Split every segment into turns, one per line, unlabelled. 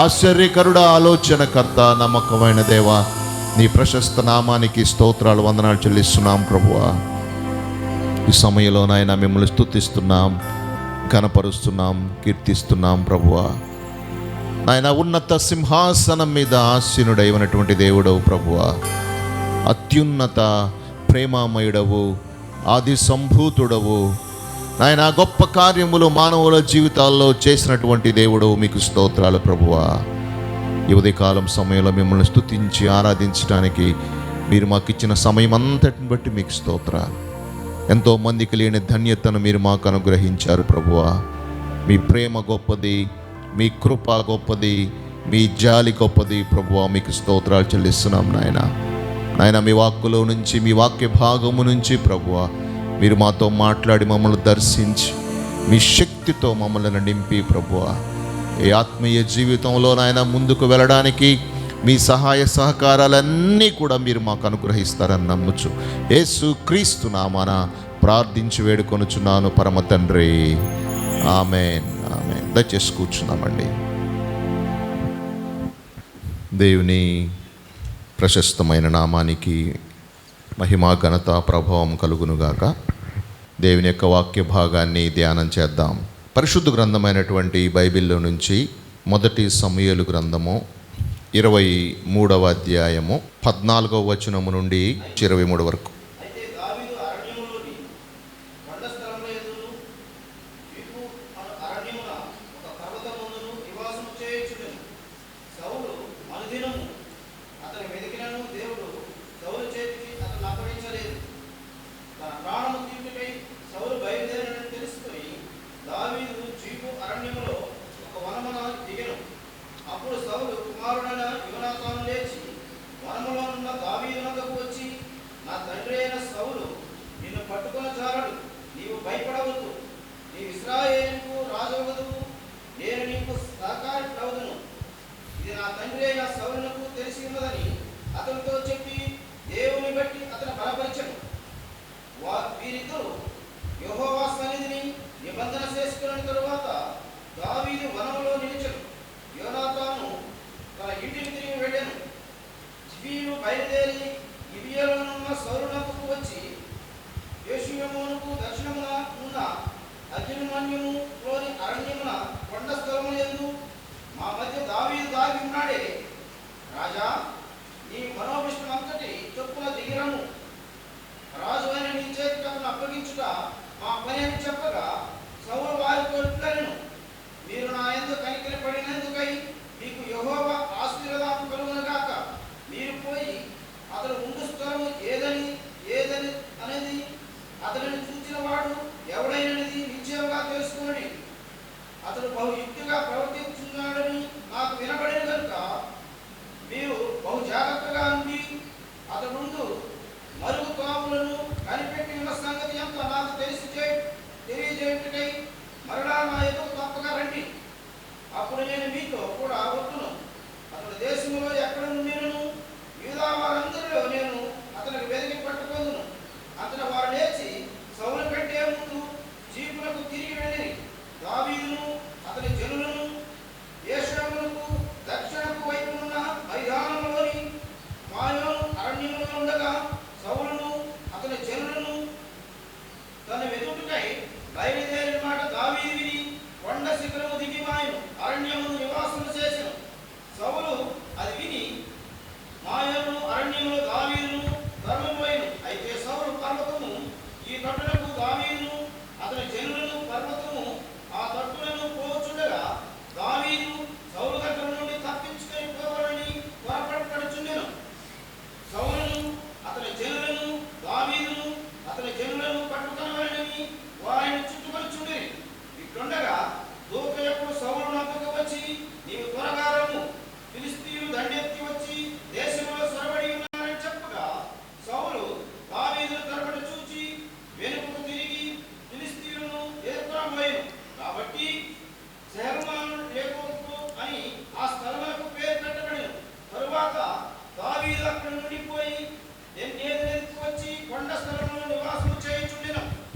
ఆశ్చర్యకరుడా, ఆలోచనకర్త, నమ్మకమైన దేవా, నీ ప్రశస్త నామానికి స్తోత్రాలు, వందనాలు చెల్లిస్తున్నాం ప్రభువా. ఈ సమయంలో నాయన మిమ్మల్ని స్తుతిస్తున్నాం, ఘనపరుస్తున్నాం, కీర్తిస్తున్నాం ప్రభువా. నాయన ఉన్నత సింహాసనం మీద ఆసీనుడైనటువంటి దేవుడవు ప్రభువా, అత్యున్నత ప్రేమామయుడవు, ఆది సంభూతుడవు నాయన, గొప్ప కార్యములు మానవుల జీవితాల్లో చేసినటువంటి దేవుడు, మీకు స్తోత్రాలు ప్రభువా. ఈ ఉదయకాలం సమయంలో మిమ్మల్ని స్తుతించి ఆరాధించడానికి మీరు మాకు ఇచ్చిన సమయం అంతటిని బట్టి మీకు స్తోత్రాలు. ఎంతోమందికి లేని ధన్యతను మీరు మాకు అనుగ్రహించారు ప్రభువా. మీ ప్రేమ గొప్పది, మీ కృప గొప్పది, మీ జాలి గొప్పది ప్రభువా. మీకు స్తోత్రాలు చెల్లిస్తున్నాం నాయన. మీ వాక్కులో నుంచి, మీ వాక్య భాగము నుంచి ప్రభువా మీరు మాతో మాట్లాడి మమ్మల్ని దర్శించి మీ శక్తితో మమ్మల్ని నింపి ప్రభువా, ఈ ఆత్మీయ జీవితంలో నాయన ముందుకు వెళ్ళడానికి మీ సహాయ సహకారాలన్నీ కూడా మీరు మాకు అనుగ్రహిస్తారని నమ్ముచు యేసు క్రీస్తు నామాన ప్రార్థించి వేడుకొనుచున్నాను పరమ తండ్రి. ఆమేన్, ఆమేన్. దయచేసి కూర్చున్నామండి. దేవుని ప్రశస్తమైన నామానికి మహిమ, ఘనత, ప్రభావం కలుగునుగాక. దేవుని యొక్క వాక్య భాగాన్ని ధ్యానం చేద్దాం. పరిశుద్ధ గ్రంథమైనటువంటి బైబిల్లో నుంచి మొదటి సమూయేలు గ్రంథము 23వ అధ్యాయము 14వ వచనము నుండి 23 వరకు.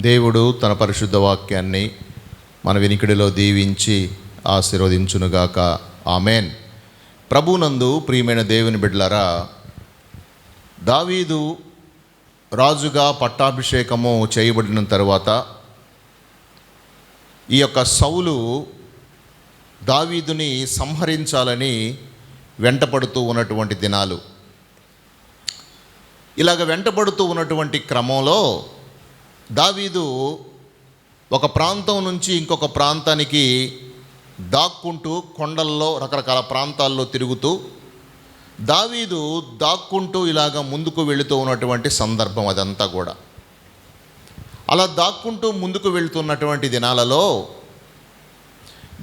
దేవుడు తన పరిశుద్ధ వాక్యాన్ని మన వినికిడిలో దీవించి ఆశీర్వదించునుగాక. ఆమెన్. ప్రభునందు ప్రియమైన దేవుని బిడ్డలారా, దావీదు రాజుగా పట్టాభిషేకము చేయబడిన తరువాత ఈ యొక్క సౌలు దావీదుని సంహరించాలని వెంటపడుతూ ఉన్నటువంటి దినాలు. ఇలాగ వెంటబడుతూ ఉన్నటువంటి క్రమంలో దావీదు ఒక ప్రాంతం నుంచి ఇంకొక ప్రాంతానికి దాక్కుంటూ కొండల్లో రకరకాల ప్రాంతాల్లో తిరుగుతూ దావీదు దాక్కుంటూ ఇలాగ ముందుకు వెళుతూ ఉన్నటువంటి సందర్భం అదంతా కూడా. అలా దాక్కుంటూ ముందుకు వెళుతున్నటువంటి దినాలలో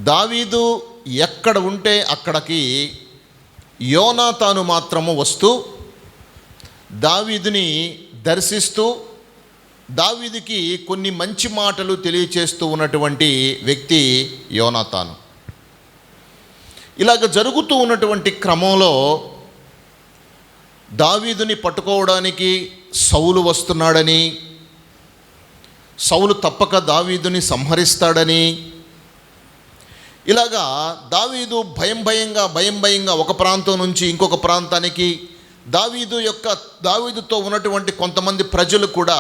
దావీదు ఎక్కడ ఉంటే అక్కడికి యోనాతాను మాత్రము వస్తూ దావీదుని దర్శిస్తూ దావీదుకి కొన్ని మంచి మాటలు తెలియచేస్తూ ఉన్నటువంటి వ్యక్తి యోనాతాను. ఇలాగ జరుగుతూ ఉన్నటువంటి క్రమంలో దావీదుని పట్టుకోవడానికి సౌలు వస్తున్నాడని, సౌలు తప్పక దావీదుని సంహరిస్తాడని, ఇలాగా దావీదు భయంగా ఒక ప్రాంతం నుంచి ఇంకొక ప్రాంతానికి, దావీదుతో ఉన్నటువంటి కొంతమంది ప్రజలు కూడా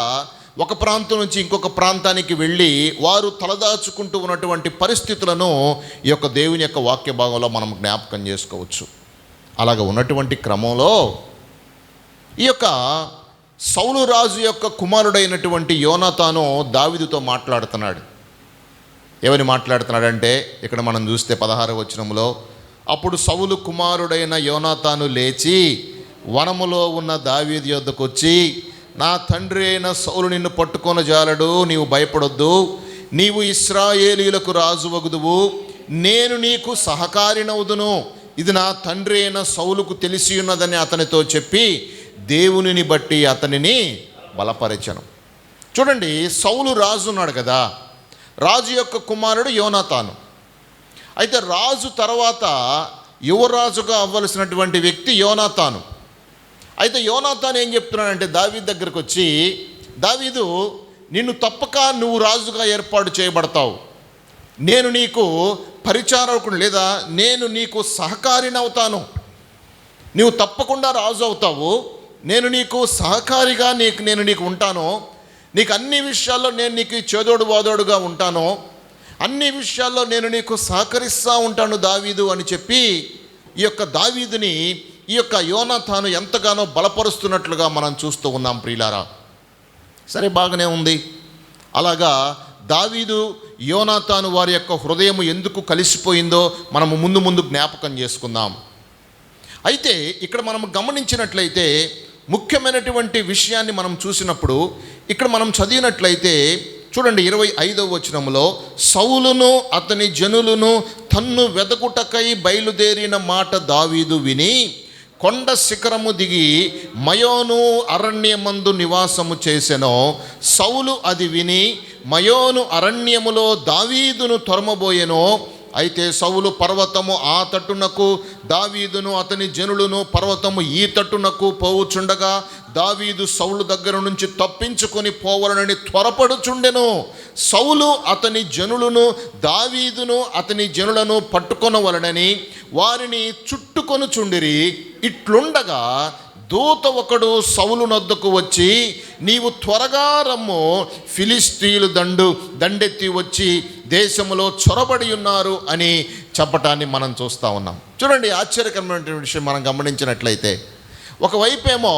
ఒక ప్రాంతం నుంచి ఇంకొక ప్రాంతానికి వెళ్ళి వారు తలదాచుకుంటూ ఉన్నటువంటి పరిస్థితులను ఈ యొక్క దేవుని యొక్క వాక్య భాగంలో మనం జ్ఞాపకం చేసుకోవచ్చు. అలాగ ఉన్నటువంటి క్రమంలో ఈ యొక్క సౌలు రాజు యొక్క కుమారుడైనటువంటి యోనాతాను దావీదుతో మాట్లాడుతున్నాడు. ఎవరిని మాట్లాడుతున్నాడంటే ఇక్కడ మనం చూస్తే 16వ వచనంలో, అప్పుడు సౌలు కుమారుడైన యోనాతాను లేచి వనములో ఉన్న దావీదు యొద్దకు వచ్చి, నా తండ్రి అయిన సౌలు నిన్ను పట్టుకొనజాలడు, నీవు భయపడొద్దు, నీవు ఇశ్రాయేలీయులకు రాజు వగుదువు, నేను నీకు సహకారినవుదును, ఇది నా తండ్రి అయిన సౌలుకు తెలిసి ఉన్నదని అతనితో చెప్పి దేవునిని బట్టి అతనిని బలపరచను. చూడండి, సౌలు రాజు ఉన్నాడు కదా, రాజు యొక్క కుమారుడు యోనాతాను. అయితే రాజు తర్వాత యువరాజుగా అవ్వలసినటువంటి వ్యక్తి యోనాతాను. అయితే యోనాతాను ఏం చెప్తున్నాడంటే దావీదు దగ్గరకు వచ్చి, దావీదు, నిన్ను తప్పక నువ్వు రాజుగా ఏర్పాటు చేయబడతావు, నేను నీకు పరిచారకుడు లేదా నేను నీకు సహకారినవుతాను, నువ్వు తప్పకుండా రాజు అవుతావు, నేను నీకు సహకారిగా నేను నీకు ఉంటాను, నీకు అన్ని విషయాల్లో నేను నీకు చేదోడు వాదోడుగా ఉంటాను, అన్ని విషయాల్లో నేను నీకు సహకరిస్తూ ఉంటాను దావీదు అని చెప్పి ఈ యొక్క దావీదుని ఈ యొక్క యోనాతాను ఎంతగానో బలపరుస్తున్నట్లుగా మనం చూస్తూ ఉన్నాం ప్రియులారా. సరే, బాగానే ఉంది. అలాగా దావీదు యోనాతాను వారి యొక్క హృదయం ఎందుకు కలిసిపోయిందో మనము ముందు జ్ఞాపకం చేసుకుందాం. అయితే ఇక్కడ మనం గమనించినట్లయితే ముఖ్యమైనటువంటి విషయాన్ని మనం చూసినప్పుడు ఇక్కడ మనం చదివినట్లయితే చూడండి, 25వ వచనంలో, సౌలును అతని జనులను తన్ను వెదకుటకై బయలుదేరిన మాట దావీదు విని కొండ శిఖరము దిగి మయోను అరణ్యమందు నివాసము చేసెను. సౌలు అది విని మయోను అరణ్యములో దావీదును తొరమబోయెను. అయితే సౌలు పర్వతము ఆ తట్టునకు, దావీదును అతని జనులను పర్వతము ఈ తట్టునకు పోవుచుండగా దావీదు సౌలు దగ్గర నుంచి తప్పించుకొని పోవాలని త్వరపడుచుండెను. సౌలు అతని జనులను దావీదును అతని జనులను పట్టుకొనవలనని వారిని చుట్టుకొనుచుండిరి. ఇట్లుండగా దూత ఒకడు సౌలు నొద్దకు వచ్చి, నీవు త్వరగా రమ్ము, ఫిలిష్తీయులు దండెత్తి వచ్చి దేశంలో చొరబడి ఉన్నారు అని చెప్పటాన్ని మనం చూస్తూ ఉన్నాం. చూడండి, ఆశ్చర్యకరమైన విషయం మనం గమనించినట్లయితే ఒకవైపేమో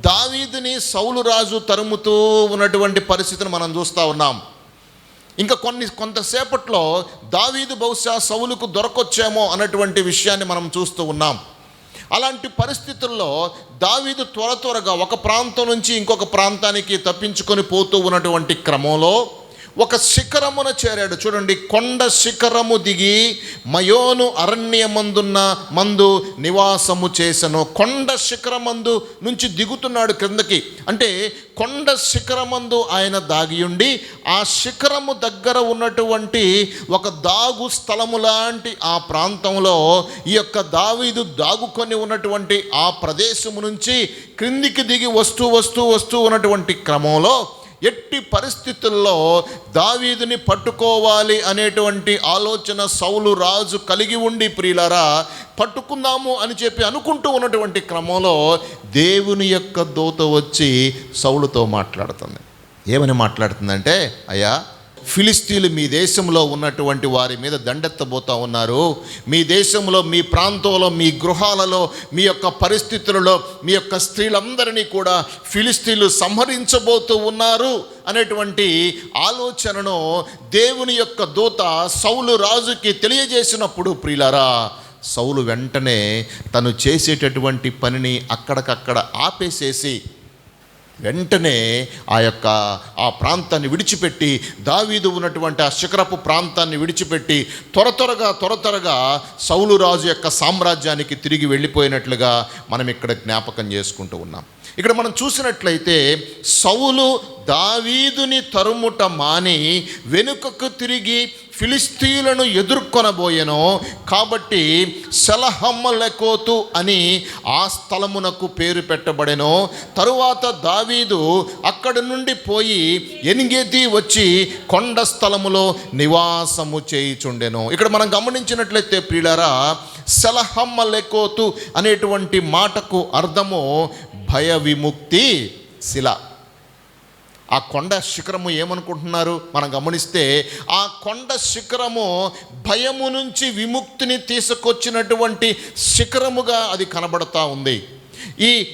దావీదుని సౌలు రాజు తరుముతూ ఉన్నటువంటి పరిస్థితిని మనం చూస్తూ ఉన్నాం. ఇంకా కొంతసేపట్లో దావీదు బహుశా సౌలుకు దొరకొచ్చేమో అన్నటువంటి విషయాన్ని మనం చూస్తూ ఉన్నాం. అలాంటి పరిస్థితుల్లో దావీదు త్వరగా ఒక ప్రాంతం నుంచి ఇంకొక ప్రాంతానికి తప్పించుకొని పోతూ ఉన్నటువంటి క్రమంలో ఒక శిఖరమున చేరాడు. చూడండి, కొండ శిఖరము దిగి మయోను అరణ్యమందు నివాసము చేసెను. కొండ శిఖరమందు నుంచి దిగుతున్నాడు క్రిందకి. అంటే కొండ శిఖరమందు ఆయన దాగియుండి ఆ శిఖరము దగ్గర ఉన్నటువంటి ఒక దాగు స్థలము లాంటి ఆ ప్రాంతంలో ఈ యొక్క దావీదు దాగుకొని ఉన్నటువంటి ఆ ప్రదేశము నుంచి క్రిందికి దిగి వస్తూ ఉన్నటువంటి క్రమంలో ఎట్టి పరిస్థితుల్లో దావీదుని పట్టుకోవాలి అనేటువంటి ఆలోచన సౌలు రాజు కలిగి ఉండి, ప్రియులారా పట్టుకుందాము అని చెప్పి అనుకుంటూ ఉన్నటువంటి క్రమంలో దేవుని యొక్క దూత వచ్చి సౌలుతో మాట్లాడుతుంది. ఏమని మాట్లాడుతుందంటే, అయ్యా, ఫిలిస్తీన్లు మీ దేశంలో ఉన్నటువంటి వారి మీద దండెత్తబోతూ ఉన్నారు. మీ దేశంలో, మీ ప్రాంతంలో, మీ గృహాలలో, మీ యొక్క పరిస్థితులలో మీ యొక్క స్త్రీలందరినీ కూడా ఫిలిస్తీన్లు సంహరించబోతూ ఉన్నారు అనేటువంటి ఆలోచనను దేవుని యొక్క దూత సౌలు రాజుకి తెలియజేసినప్పుడు, ప్రియులారా, సౌలు వెంటనే తను చేసేటటువంటి పనిని అక్కడికక్కడ ఆపేసేసి వెంటనే ఆ ప్రాంతాన్ని విడిచిపెట్టి, దావీదు ఉన్నటువంటి ఆ శిఖరపు ప్రాంతాన్ని విడిచిపెట్టి త్వరగా సౌలు రాజు యొక్క సామ్రాజ్యానికి తిరిగి వెళ్ళిపోయినట్లుగా మనం ఇక్కడ జ్ఞాపకం చేసుకుంటూ ఉన్నాం. ఇక్కడ మనం చూసినట్లయితే సౌలు దావీదుని తరుముట మాని వెనుకకు తిరిగి ఫిలిస్తీన్లను ఎదుర్కొనబోయెను. కాబట్టి సెలహమ్మలెకోతు అని ఆ స్థలమునకు పేరు పెట్టబడెను. తరువాత దావీదు అక్కడి నుండి పోయి ఎన్గెదీ వచ్చి కొండ స్థలములో నివాసము చేయుచుండెను. ఇక్కడ మనం గమనించినట్లయితే ప్రియులారా, సెలహమ్మలెకోతు అనేటువంటి మాటకు అర్థము భయ విముక్తి శిల. ఆ కొండ శిఖరము ఏమనుకుంటున్నారు? మనం గమనిస్తే ఆ కొండ శిఖరము భయము నుంచి విముక్తిని తీసుకొచ్చినటువంటి శిఖరముగా అది కనబడతా ఉంది.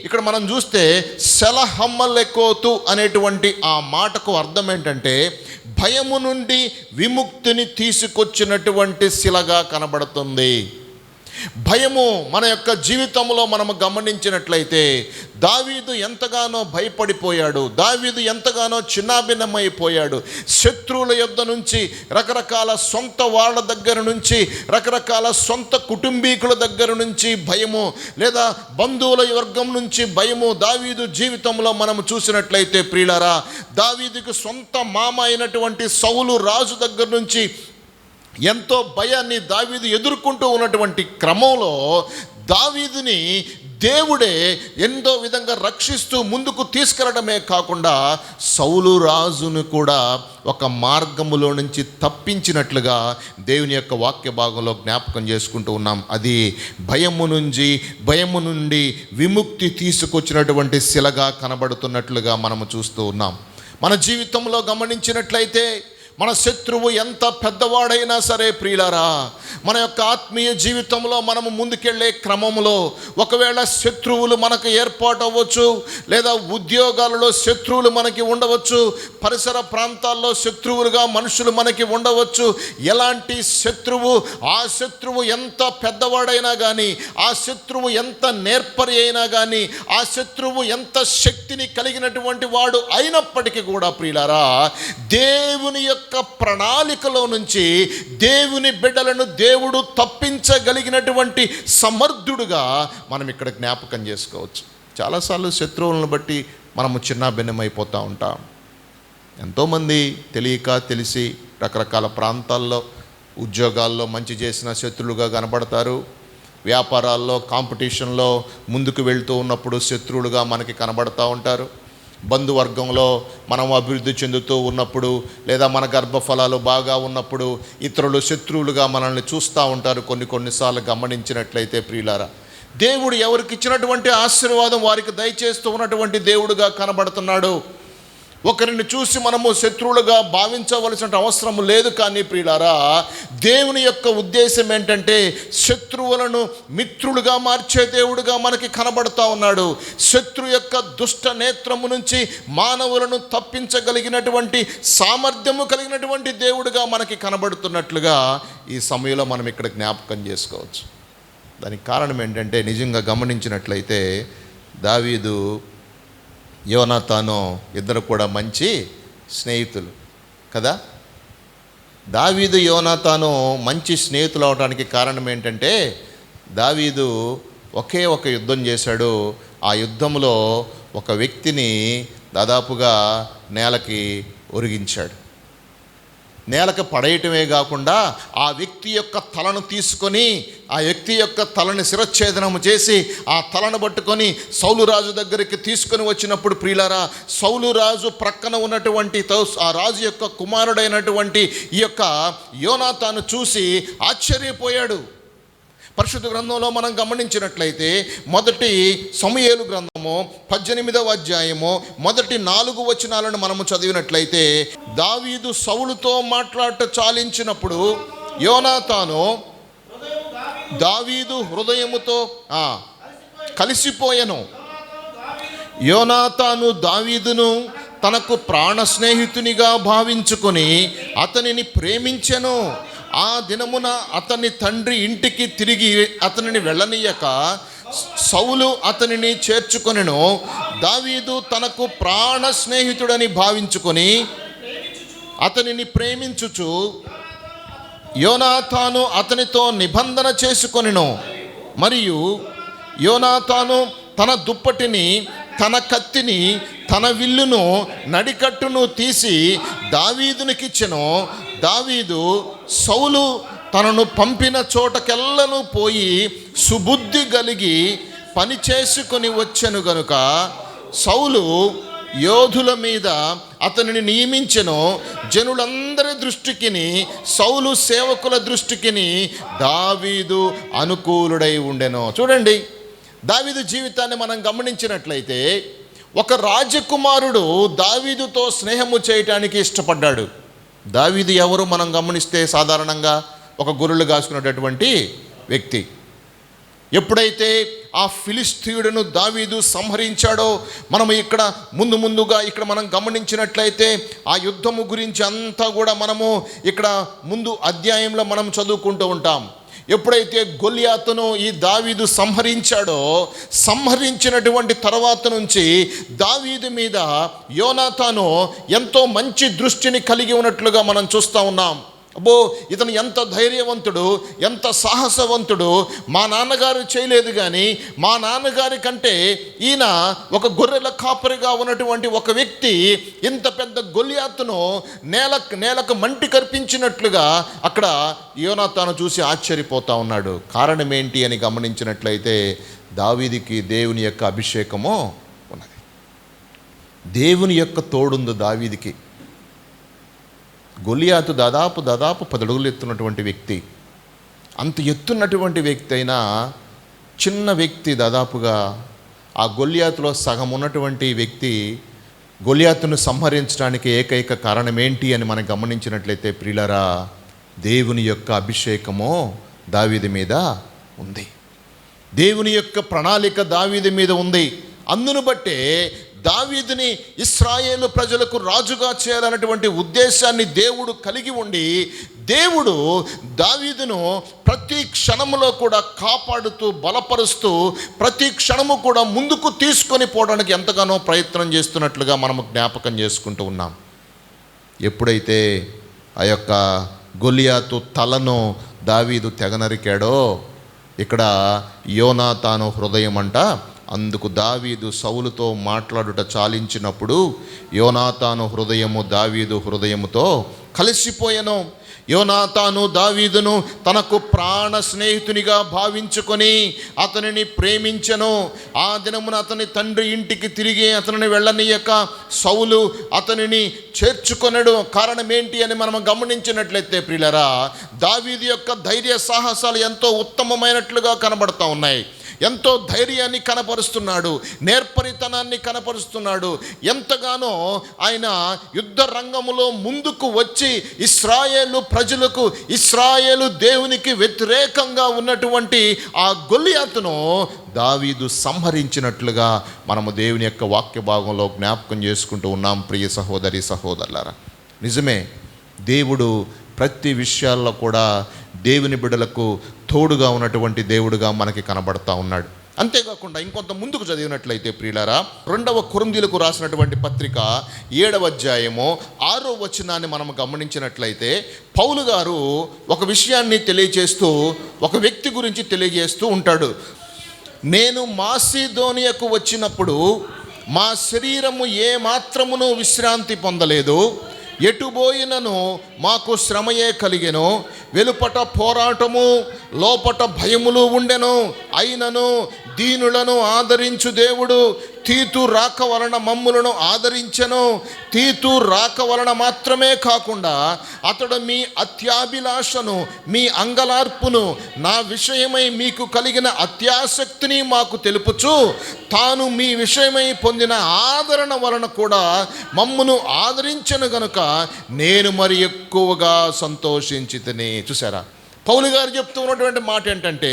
ఇక్కడ మనం చూస్తే సెలహమ్మలెకోతు అనేటువంటి ఆ మాటకు అర్థం ఏంటంటే భయము నుండి విముక్తిని తీసుకొచ్చినటువంటి శిలగా కనబడుతుంది. భయము మన యొక్క జీవితంలో మనము గమనించినట్లయితే దావీదు ఎంతగానో భయపడిపోయాడు. దావీదు ఎంతగానో చిన్నాభిన్నమైపోయాడు. శత్రువుల యొద్ద నుంచి, రకరకాల సొంత వాళ్ళ దగ్గర నుంచి, రకరకాల సొంత కుటుంబీకుల దగ్గర నుంచి భయము, లేదా బంధువుల వర్గం నుంచి భయము దావీదు జీవితంలో మనము చూసినట్లయితే ప్రియులారా, దావీదుకు సొంత మామ అయినటువంటి సౌలు రాజు దగ్గర నుంచి ఎంతో భయాన్ని దావీదు ఎదుర్కొంటూ ఉన్నటువంటి క్రమంలో దావీదుని దేవుడే ఎంతో విధంగా రక్షిస్తూ ముందుకు తీసుకెళ్లడమే కాకుండా సౌలు రాజును కూడా ఒక మార్గములో నుంచి తప్పించినట్లుగా దేవుని యొక్క వాక్య భాగంలో జ్ఞాపకం చేసుకుంటూ ఉన్నాం. అది భయము నుండి విముక్తి తీసుకొచ్చినటువంటి శిలగా కనబడుతున్నట్లుగా మనము చూస్తూ ఉన్నాం. మన జీవితంలో గమనించినట్లయితే మన శత్రువు ఎంత పెద్దవాడైనా సరే ప్రియులారా, మన యొక్క ఆత్మీయ జీవితంలో మనము ముందుకెళ్ళే క్రమంలో ఒకవేళ శత్రువులు మనకు ఏర్పాటు అవ్వచ్చు, లేదా ఉద్యోగాలలో శత్రువులు మనకి ఉండవచ్చు, పరిసర ప్రాంతాల్లో శత్రువులుగా మనుషులు మనకి ఉండవచ్చు. ఎలాంటి శత్రువు, ఆ శత్రువు ఎంత పెద్దవాడైనా కానీ, ఆ శత్రువు ఎంత నేర్పరి అయినా కానీ, ఆ శత్రువు ఎంత శక్తిని కలిగినటువంటి వాడు అయినప్పటికీ కూడా ప్రియులారా, దేవుని యొక్క ప్రణాళికలో నుంచి దేవుని బిడ్డలను దేవుడు తప్పించగలిగినటువంటి సమర్థుడుగా మనం ఇక్కడ జ్ఞాపకం చేసుకోవచ్చు. చాలాసార్లు శత్రువులను బట్టి మనము చిన్నాభిన్నమైపోతూ ఉంటాం. ఎంతోమంది తెలియక తెలిసి రకరకాల ప్రాంతాల్లో ఉద్యోగాల్లో మంచి చేసిన శత్రువులుగా కనబడతారు. వ్యాపారాల్లో కాంపిటీషన్లో ముందుకు వెళ్తూ ఉన్నప్పుడు శత్రువులుగా మనకి కనబడతా ఉంటారు. బంధువర్గంలో మనం అభివృద్ధి చెందుతూ ఉన్నప్పుడు, లేదా మన గర్భఫలాలు బాగా ఉన్నప్పుడు ఇతరులు శత్రువులుగా మనల్ని చూస్తూ ఉంటారు. కొన్నిసార్లు గమనించినట్లయితే ప్రియులారా, దేవుడు ఎవరికి ఇచ్చినటువంటి ఆశీర్వాదం వారికి దయచేస్తూ ఉన్నటువంటి దేవుడుగా కనబడుతున్నాడు. ఒకరిని చూసి మనము శత్రువులుగా భావించవలసిన అవసరం లేదు. కానీ ప్రియులారా, దేవుని యొక్క ఉద్దేశం ఏంటంటే శత్రువులను మిత్రులుగా మార్చే దేవుడుగా మనకి కనబడుతూ ఉన్నాడు. శత్రు యొక్క దుష్ట నేత్రము నుంచి మానవులను తప్పించగలిగినటువంటి సామర్థ్యము కలిగినటువంటి దేవుడుగా మనకి కనబడుతున్నట్లుగా ఈ సమయంలో మనం ఇక్కడ జ్ఞాపకం చేసుకోవచ్చు. దానికి కారణం ఏంటంటే, నిజంగా గమనించినట్లయితే దావీదు యోనాతాను ఇద్దరు కూడా మంచి స్నేహితులు కదా. దావీదు యోనాతాను మంచి స్నేహితులు అవడానికి కారణం ఏంటంటే, దావీదు ఒకే ఒక యుద్ధం చేశాడు. ఆ యుద్ధంలో ఒక వ్యక్తిని దాదాపుగా నేలకి ఒరిగించాడు. నేలకు పడేయటమే కాకుండా ఆ వ్యక్తి యొక్క తలను తీసుకొని ఆ వ్యక్తి యొక్క తలని శిరచ్ఛేదనము చేసి ఆ తలను పట్టుకొని సౌలు రాజు దగ్గరికి తీసుకొని వచ్చినప్పుడు ప్రియులారా, సౌలు రాజు ప్రక్కన ఉన్నటువంటి ఆ రాజు యొక్క కుమారుడైనటువంటి ఈ యొక్క యోనాతాను చూసి ఆశ్చర్యపోయాడు. పరిశుద్ధ గ్రంథంలో మనం గమనించినట్లయితే మొదటి సమూయేలు గ్రంథము 18వ అధ్యాయము మొదటి 4 వచనాలను మనము చదివినట్లయితే, దావీదు సౌలుతో మాట్లాడట చాలించినప్పుడు యోనాతాను దావీదు హృదయముతో కలిసిపోయెను. యోనాతాను దావీదును తనకు ప్రాణ స్నేహితునిగా భావించుకొని అతనిని ప్రేమించెను. ఆ దినమున అతని తండ్రి ఇంటికి తిరిగి అతనిని వెళ్ళనీయక సౌలు అతనిని చేర్చుకొనెను. దావీదు తనకు ప్రాణ స్నేహితుడని భావించుకొని అతనిని ప్రేమించుచు యోనాతాను అతనితో నిబంధన చేసుకొనెను. మరియు యోనాతాను తన దుప్పటిని, తన కత్తిని, తన విల్లును, నడికట్టును తీసి దావీదునికిచ్చెను. దావీదు సౌలు తనను పంపిన చోటకెల్లను పోయి సుబుద్ధి కలిగి పని చేసుకొని వచ్చెను గనుక సౌలు యోధుల మీద అతనిని నియమించెను. జనులందరి దృష్టికిని, సౌలు సేవకుల దృష్టికిని దావీదు అనుకూలుడై ఉండెను. చూడండి, దావీదు జీవితాన్ని మనం గమనించినట్లయితే ఒక రాజకుమారుడు దావీదుతో స్నేహము చేయటానికి ఇష్టపడ్డాడు. దావీదు ఎవరు మనం గమనిస్తే సాధారణంగా ఒక గొర్రెలు కాసుకున్నటువంటి వ్యక్తి. ఎప్పుడైతే ఆ ఫిలిస్తీయుడును దావీదు సంహరించాడో మనం ఇక్కడ ముందుగా ఇక్కడ మనం గమనించినట్లయితే ఆ యుద్ధము గురించి అంతా కూడా మనము ఇక్కడ ముందు అధ్యాయంలో మనం చదువుకుంటూ ఉంటాం. ఎప్పుడైతే గొల్యాతును ఈ దావీదు సంహరించినటువంటి తర్వాత నుంచి దావీదు మీద యోనాతాను ఎంతో మంచి దృష్టిని కలిగి ఉన్నట్లుగా మనం చూస్తూ ఉన్నాం. అబ్బో, ఇతను ఎంత ధైర్యవంతుడు, ఎంత సాహసవంతుడు, మా నాన్నగారు చేయలేదు కానీ మా నాన్నగారి కంటే ఈయన ఒక గొర్రెల కాపరిగా ఉన్నటువంటి ఒక వ్యక్తి ఇంత పెద్ద గొల్యాతును నేలకు మంటి కర్పించినట్లుగా అక్కడ యోనాతాను చూసి ఆశ్చర్యపోతా ఉన్నాడు. కారణం ఏంటి అని గమనించినట్లయితే దావీదుకి దేవుని యొక్క అభిషేకము ఉన్నది. దేవుని యొక్క తోడుంది దావీదుకి. గొల్యాతు దాదాపు 10 అడుగులు ఎత్తున్నటువంటి వ్యక్తి. అంత ఎత్తున్నటువంటి వ్యక్తి అయినా చిన్న వ్యక్తి, దాదాపుగా ఆ గొల్యాతులో సగం ఉన్నటువంటి వ్యక్తి గొల్యాతును సంహరించడానికి ఏకైక కారణం ఏంటి అని మనం గమనించినట్లయితే ప్రియులారా, దేవుని యొక్క అభిషేకము దావీదు మీద ఉంది. దేవుని యొక్క ప్రణాళిక దావీదు మీద ఉంది. అందును బట్టే దావీదుని ఇశ్రాయేలు ప్రజలకు రాజుగా చేయాలన్నటువంటి ఉద్దేశాన్ని దేవుడు కలిగి ఉండి దేవుడు దావీదును ప్రతి క్షణములో కూడా కాపాడుతూ బలపరుస్తూ ప్రతి క్షణము కూడా ముందుకు తీసుకొని పోవడానికి ఎంతగానో ప్రయత్నం చేస్తున్నట్లుగా మనము జ్ఞాపకం చేసుకుంటూ ఉన్నాం. ఎప్పుడైతే ఆ యొక్క గొల్యాతు తలను దావీదు తెగనరికాడో ఇక్కడ యోనాతాను హృదయం అంట అందుకు దావీదు సౌలుతో మాట్లాడుట చాలించినప్పుడు యోనాతాను హృదయము దావీదు హృదయముతో కలిసిపోయెను. యోనాతాను దావీదును తనకు ప్రాణ స్నేహితునిగా భావించుకొని అతనిని ప్రేమించెను. ఆ దినమున అతని తండ్రి ఇంటికి తిరిగి అతనిని వెళ్ళనీయక సౌలు అతనిని చేర్చుకొనడు. కారణం ఏంటి అని మనం గమనించినట్లయితే ప్రియులారా, దావీదు యొక్క ధైర్య సాహసాలు ఎంతో ఉత్తమమైనట్లుగా కనబడతా ఉన్నాయి. ఎంతో ధైర్యాన్ని కనపరుస్తున్నాడు, నేర్పరితనాన్ని కనపరుస్తున్నాడు. ఎంతగానో ఆయన యుద్ధ రంగములో ముందుకు వచ్చి ఇశ్రాయేలు ప్రజలకు, ఇశ్రాయేలు దేవునికి వ్యతిరేకంగా ఉన్నటువంటి ఆ గొల్యాతును దావీదు సంహరించినట్లుగా మనము దేవుని యొక్క వాక్య భాగంలో జ్ఞాపకం చేసుకుంటూ ఉన్నాం. ప్రియ సహోదరి సహోదరులారా, నిజమే, దేవుడు ప్రతి విషయాల్లో కూడా దేవుని బిడ్డలకు తోడుగా ఉన్నటువంటి దేవుడుగా మనకి కనబడతా ఉన్నాడు. అంతేకాకుండా ఇంకొంత ముందుకు చదివినట్లయితే ప్రియులారా, 2వ కొరింథీయులకు రాసినటువంటి పత్రిక 7వ అధ్యాయము 6వ వచనాన్ని మనం గమనించినట్లయితే పౌలు గారు ఒక విషయాన్ని తెలియజేస్తూ, ఒక వ్యక్తి గురించి తెలియజేస్తూ ఉంటాడు. నేను మాసిదోనియాకు వచ్చినప్పుడు మా శరీరము ఏ మాత్రమును విశ్రాంతి పొందలేదు, ఎటుబోయినను మాకు శ్రమయే కలిగెను, వెలుపట పోరాటము లోపట భయములు ఉండెను. అయినను దీనులను ఆదరించు దేవుడు తీతు రాక వలన మమ్ములను ఆదరించెను. తీతు రాక వలన మాత్రమే కాకుండా అతడు మీ అత్యాభిలాషను, మీ అంగలార్పును, నా విషయమై మీకు కలిగిన అత్యాసక్తిని మాకు తెలుపుచు తాను మీ విషయమై పొందిన ఆదరణ వలన కూడా మమ్మును ఆదరించెను గనుక నేను మరి ఎక్కువగా సంతోషించితిని. చూసారా, పౌలు గారు చెప్తూ ఉన్నటువంటి మాట ఏంటంటే,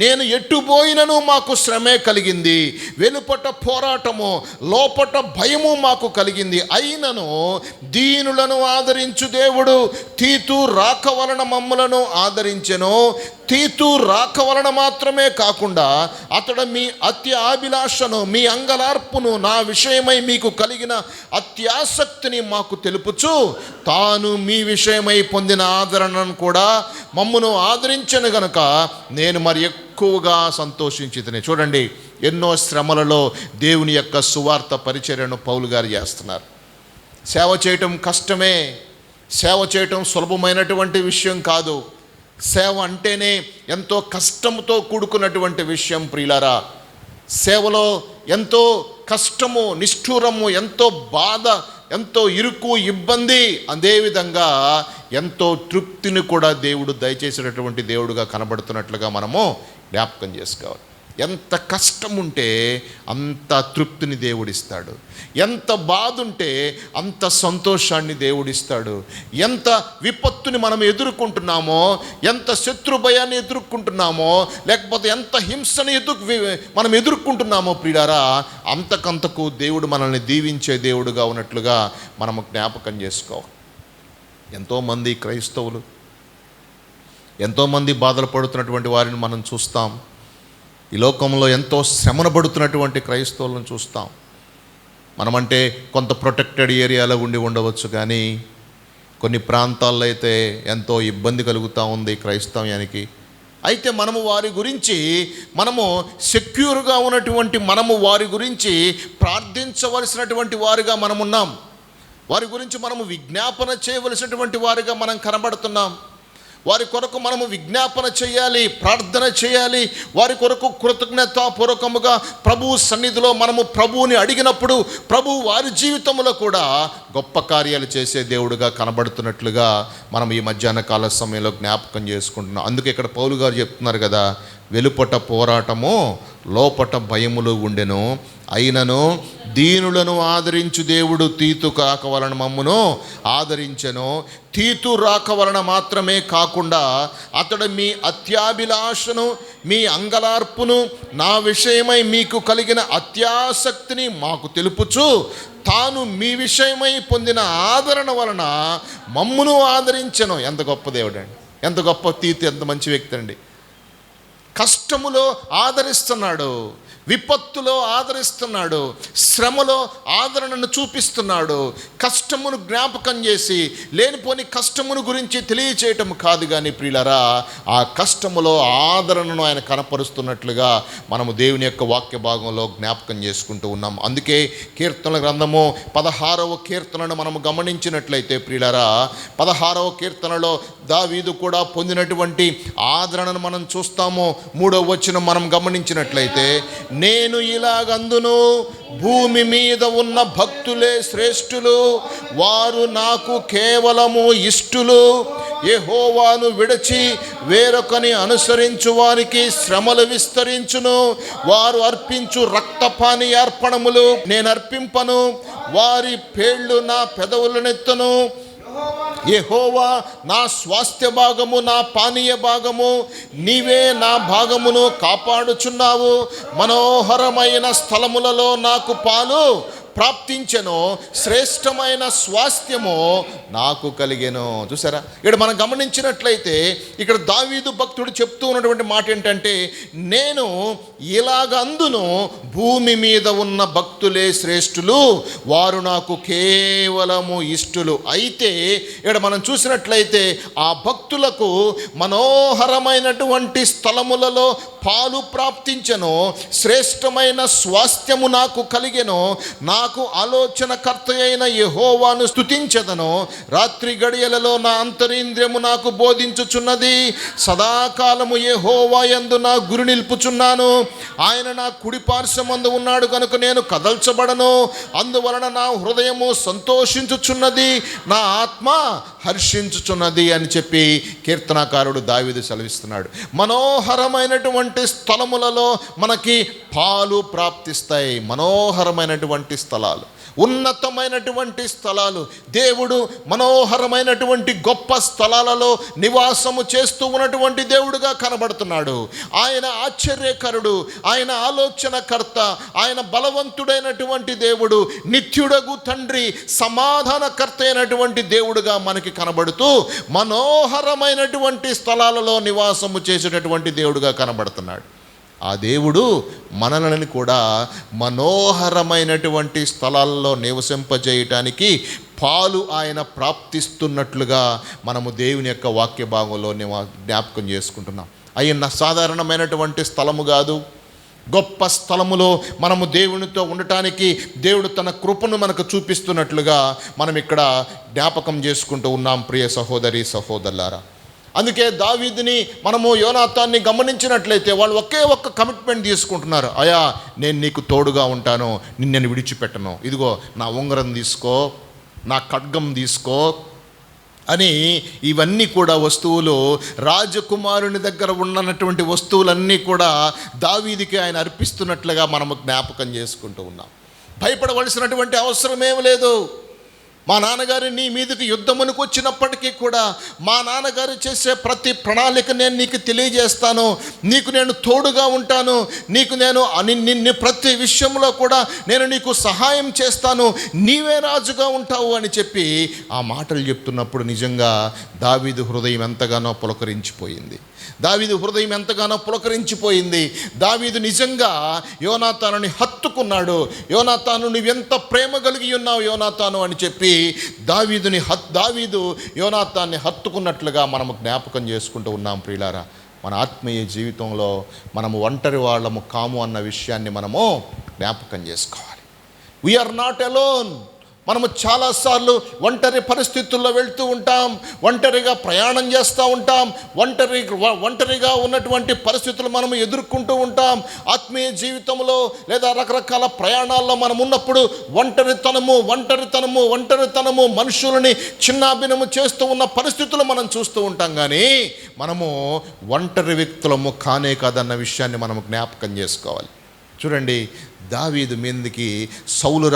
నేను ఎట్టుపోయినను మాకు శ్రమే కలిగింది, వెలుపట పోరాటము లోపట భయము మాకు కలిగింది. అయినను దీనులను ఆదరించు దేవుడు తీతు రాక వలన మమ్ములను ఆదరించెను. తీతు రాక వలన మాత్రమే కాకుండా అతడు మీ అత్యాభిలాషను, మీ అంగలార్పును, నా విషయమై మీకు కలిగిన అత్యాసక్తిని మాకు తెలుపుచు తాను మీ విషయమై పొందిన ఆదరణను కూడా మమ్మును ఆదరించను గనుక నేను మరి ఎక్కువగా సంతోషించితిని. చూడండి, ఎన్నో శ్రమలలో దేవుని యొక్క సువార్త పరిచర్యను పౌలు గారు చేస్తున్నారు. సేవ చేయటం కష్టమే, సేవ చేయటం సులభమైనటువంటి విషయం కాదు. సేవ అంటేనే ఎంతో కష్టంతో కూడుకున్నటువంటి విషయం ప్రియులారా. సేవలో ఎంతో కష్టము, నిష్ఠూరము, ఎంతో బాధ, ఎంతో ఇరుకు, ఇబ్బంది, అదేవిధంగా ఎంతో తృప్తిని కూడా దేవుడు దయచేసేటటువంటి దేవుడుగా కనబడుతున్నట్లుగా మనము జ్ఞాపకం చేసుకోవాలి. ఎంత కష్టం ఉంటే అంత తృప్తిని దేవుడిస్తాడు, ఎంత బాధ ఉంటే అంత సంతోషాన్ని దేవుడిస్తాడు. ఎంత విపత్తుని మనం ఎదుర్కొంటున్నామో, ఎంత శత్రు భయాన్ని ఎదుర్కొంటున్నామో, లేకపోతే ఎంత హింసని మనం ఎదుర్కొంటున్నామో ప్రియులారా, అంతకంతకు దేవుడు మనల్ని దీవించే దేవుడుగా ఉన్నట్లుగా మనము జ్ఞాపకం చేసుకోవాలి. ఎంతోమంది క్రైస్తవులు, ఎంతోమంది బాధలు పడుతున్నటువంటి వారిని మనం చూస్తాం. ఈ లోకంలో ఎంతో శ్రమను పడుతున్నటువంటి క్రైస్తవులను చూస్తాం. మనమంటే కొంత ప్రొటెక్టెడ్ ఏరియాలో ఉండవచ్చు, కానీ కొన్ని ప్రాంతాల్లో అయితే ఎంతో ఇబ్బంది కలుగుతూ ఉంది క్రైస్తవ్యానికి. అయితే మనము వారి గురించి, మనము సెక్యూర్గా ఉన్నటువంటి మనము వారి గురించి ప్రార్థించవలసినటువంటి వారుగా మనమున్నాం. వారి గురించి మనము విజ్ఞాపన చేయవలసినటువంటి వారుగా మనం కనబడుతున్నాం. వారి కొరకు మనము విజ్ఞాపన చేయాలి, ప్రార్థన చేయాలి. వారి కొరకు కృతజ్ఞతాపూర్వకముగా ప్రభువు సన్నిధిలో మనము ప్రభువుని అడిగినప్పుడు ప్రభు వారి జీవితంలో కూడా గొప్ప కార్యాలు చేసే దేవుడుగా కనబడుతున్నట్లుగా మనం ఈ మధ్యాహ్న కాల సమయంలో జ్ఞాపకం చేసుకుంటున్నాం. అందుకే ఇక్కడ పౌలు గారు చెప్తున్నారు కదా, వెలుపట పోరాటము లోపట భయములు ఉండెను. అయినను దీనులను ఆదరించు దేవుడు తీతు కాక వలన మమ్మును ఆదరించెను. తీతు రాక వలన మాత్రమే కాకుండా అతడు మీ అత్యాభిలాషను, మీ అంగలార్పును, నా విషయమై మీకు కలిగిన అత్యాసక్తిని మాకు తెలుపుచు తాను మీ విషయమై పొందిన ఆదరణ వలన మమ్మును ఆదరించెను. ఎంత గొప్ప దేవుడు అండి, ఎంత గొప్ప తీతు, ఎంత మంచి వ్యక్తి అండి. కష్టములో ఆదరిస్తున్నాడు, విపత్తులో ఆదరిస్తున్నాడు, శ్రమలో ఆదరణను చూపిస్తున్నాడు. కష్టమును జ్ఞాపకం చేసి లేనిపోని కష్టమును గురించి తెలియచేయటం కాదు, కానీ ప్రియులారా, ఆ కష్టములో ఆదరణను ఆయన కనపరుస్తున్నట్లుగా మనము దేవుని యొక్క వాక్య భాగంలో జ్ఞాపకం చేసుకుంటూ ఉన్నాం. అందుకే కీర్తనల గ్రంథము 16వ కీర్తనను మనము గమనించినట్లయితే ప్రియులారా, 16వ కీర్తనలో దావీదు కూడా పొందినటువంటి ఆదరణను మనం చూస్తాము. 3వ వచనం మనం గమనించినట్లయితే, నేను ఇలాగందును, భూమి మీద ఉన్న భక్తులే శ్రేష్ఠులు, వారు నాకు కేవలము ఇష్టులు. యెహోవాను విడిచి వేరొకని అనుసరించు వారికి శ్రమలు విస్తరించును. వారు అర్పించు రక్తపాని అర్పణములు నేను అర్పింపను, వారి పేళ్ళు నా పెదవులనెత్తను. యెహోవా నా స్వాస్థ్య భాగము, నా పానీయ భాగము, నీవే నా భాగమును కాపాడుచున్నావు. మనోహరమైన స్థలములలో నాకు పాలు ప్రాప్తించెను, శ్రేష్టమైన స్వాస్థ్యము నాకు కలిగెను. చూసారా, ఇక్కడ మనం గమనించినట్లయితే ఇక్కడ దావీదు భక్తుడు చెప్తూ ఉన్నటువంటి మాట ఏంటంటే, నేను ఇలాగందును, భూమి మీద ఉన్న భక్తులే శ్రేష్ఠులు, వారు నాకు కేవలము ఇష్టులు. అయితే ఇక్కడ మనం చూసినట్లయితే ఆ భక్తులకు మనోహరమైనటువంటి స్థలములలో పాలు ప్రాప్తించెను, శ్రేష్టమైన స్వాస్థ్యము నాకు కలిగెను. నాకు ఆలోచనకర్త అయిన యెహోవాను స్తుతించెదను. రాత్రి గడియలలో నా అంతరింద్రియము నాకు బోధించుచున్నది. సదాకాలము యెహోవా యందు నా గురి నిలుపుచున్నాను. ఆయన నా కుడి పార్శ్వమందు ఉన్నాడు కనుక నేను కదల్చబడను. అందువలన నా హృదయము సంతోషించుచున్నది, నా ఆత్మ హర్షించుచున్నది అని చెప్పి కీర్తనాకారుడు దావీదు సెలవిస్తున్నాడు. మనోహరమైనటువంటి స్థలములలో మనకి పాలు ప్రాప్తిస్తాయి. మనోహరమైనటువంటి స్థలాలు, ఉన్నతమైనటువంటి స్థలాలు, దేవుడు మనోహరమైనటువంటి గొప్ప స్థలాలలో నివాసము చేస్తూ ఉన్నటువంటి దేవుడుగా కనబడుతున్నాడు. ఆయన ఆశ్చర్యకరుడు, ఆయన ఆలోచనకర్త, ఆయన బలవంతుడైనటువంటి దేవుడు, నిత్యుడగు తండ్రి, సమాధానకర్త అయినటువంటి దేవుడుగా మనకి కనబడుతూ మనోహరమైనటువంటి స్థలాలలో నివాసము చేసేటటువంటి దేవుడుగా కనబడుతున్నాడు. ఆ దేవుడు మనల్ని కూడా మనోహరమైనటువంటి స్థలాల్లో నివసింపజేయటానికి పాలు ఆయన ప్రాప్తిస్తున్నట్లుగా మనము దేవుని యొక్క వాక్య భాగంలో జ్ఞాపకం చేసుకుంటున్నాం. ఆయన సాధారణమైనటువంటి స్థలము కాదు, గొప్ప స్థలములో మనము దేవునితో ఉండటానికి దేవుడు తన కృపను మనకు చూపిస్తున్నట్లుగా మనం ఇక్కడ జ్ఞాపకం చేసుకుంటూ ఉన్నాం. ప్రియ సహోదరి సహోదరులారా, అందుకే దావీదుని మనము యోనాతాన్ని గమనించినట్లయితే వాళ్ళు ఒకే ఒక్క కమిట్మెంట్ తీసుకుంటున్నారు. అయా, నేను నీకు తోడుగా ఉంటాను, నిన్ను విడిచిపెట్టను, ఇదిగో నా ఉంగరం తీసుకో, నా ఖడ్గం తీసుకో అని ఇవన్నీ కూడా వస్తువులు, రాజకుమారుని దగ్గర ఉన్నటువంటి వస్తువులన్నీ కూడా దావీదుకి ఆయన అర్పిస్తున్నట్లుగా మనము జ్ఞాపకం చేసుకుంటూ ఉన్నాం. భయపడవలసినటువంటి అవసరమేం లేదు. మా నాన్నగారు నీ మీదకి యుద్ధమునికి వచ్చినప్పటికీ కూడా మా నాన్నగారు చేసే ప్రతి ప్రణాళిక నేను నీకు తెలియజేస్తాను, నీకు నేను తోడుగా ఉంటాను, నీకు నేను నిన్ను ప్రతి విషయంలో కూడా నేను నీకు సహాయం చేస్తాను, నీవే రాజుగా ఉంటావు అని చెప్పి ఆ మాటలు చెప్తున్నప్పుడు నిజంగా దావీదు హృదయం ఎంతగానో పులకరించిపోయింది. దావీదు నిజంగా యోనాతానుని హత్తుకున్నాడు. యోనాతాను, నువ్వెంత ప్రేమ కలిగి ఉన్నావు యోనాతాను అని చెప్పి దావీదు యోనాతాన్ని హత్తుకున్నట్లుగా మనము జ్ఞాపకం చేసుకుంటూ ఉన్నాం. ప్రియులారా, మన ఆత్మీయ జీవితంలో మనము ఒంటరి వాళ్ళము కాము అన్న విషయాన్ని మనము జ్ఞాపకం చేసుకోవాలి. We are not alone. మనము చాలాసార్లు ఒంటరి పరిస్థితుల్లో వెళ్తూ ఉంటాం, ఒంటరిగా ప్రయాణం చేస్తూ ఉంటాం, ఒంటరిగా ఉన్నటువంటి పరిస్థితులు మనము ఎదుర్కొంటూ ఉంటాం. ఆత్మీయ జీవితంలో లేదా రకరకాల ప్రయాణాల్లో మనం ఉన్నప్పుడు ఒంటరితనము మనుషులని చిన్నాభిన్నము చేస్తూ ఉన్న పరిస్థితులు మనం చూస్తూ ఉంటాం. కానీ మనము ఒంటరి వ్యక్తులము కానే కాదన్న విషయాన్ని మనము జ్ఞాపకం చేసుకోవాలి. చూడండి, దావీదు మీదకి సౌలు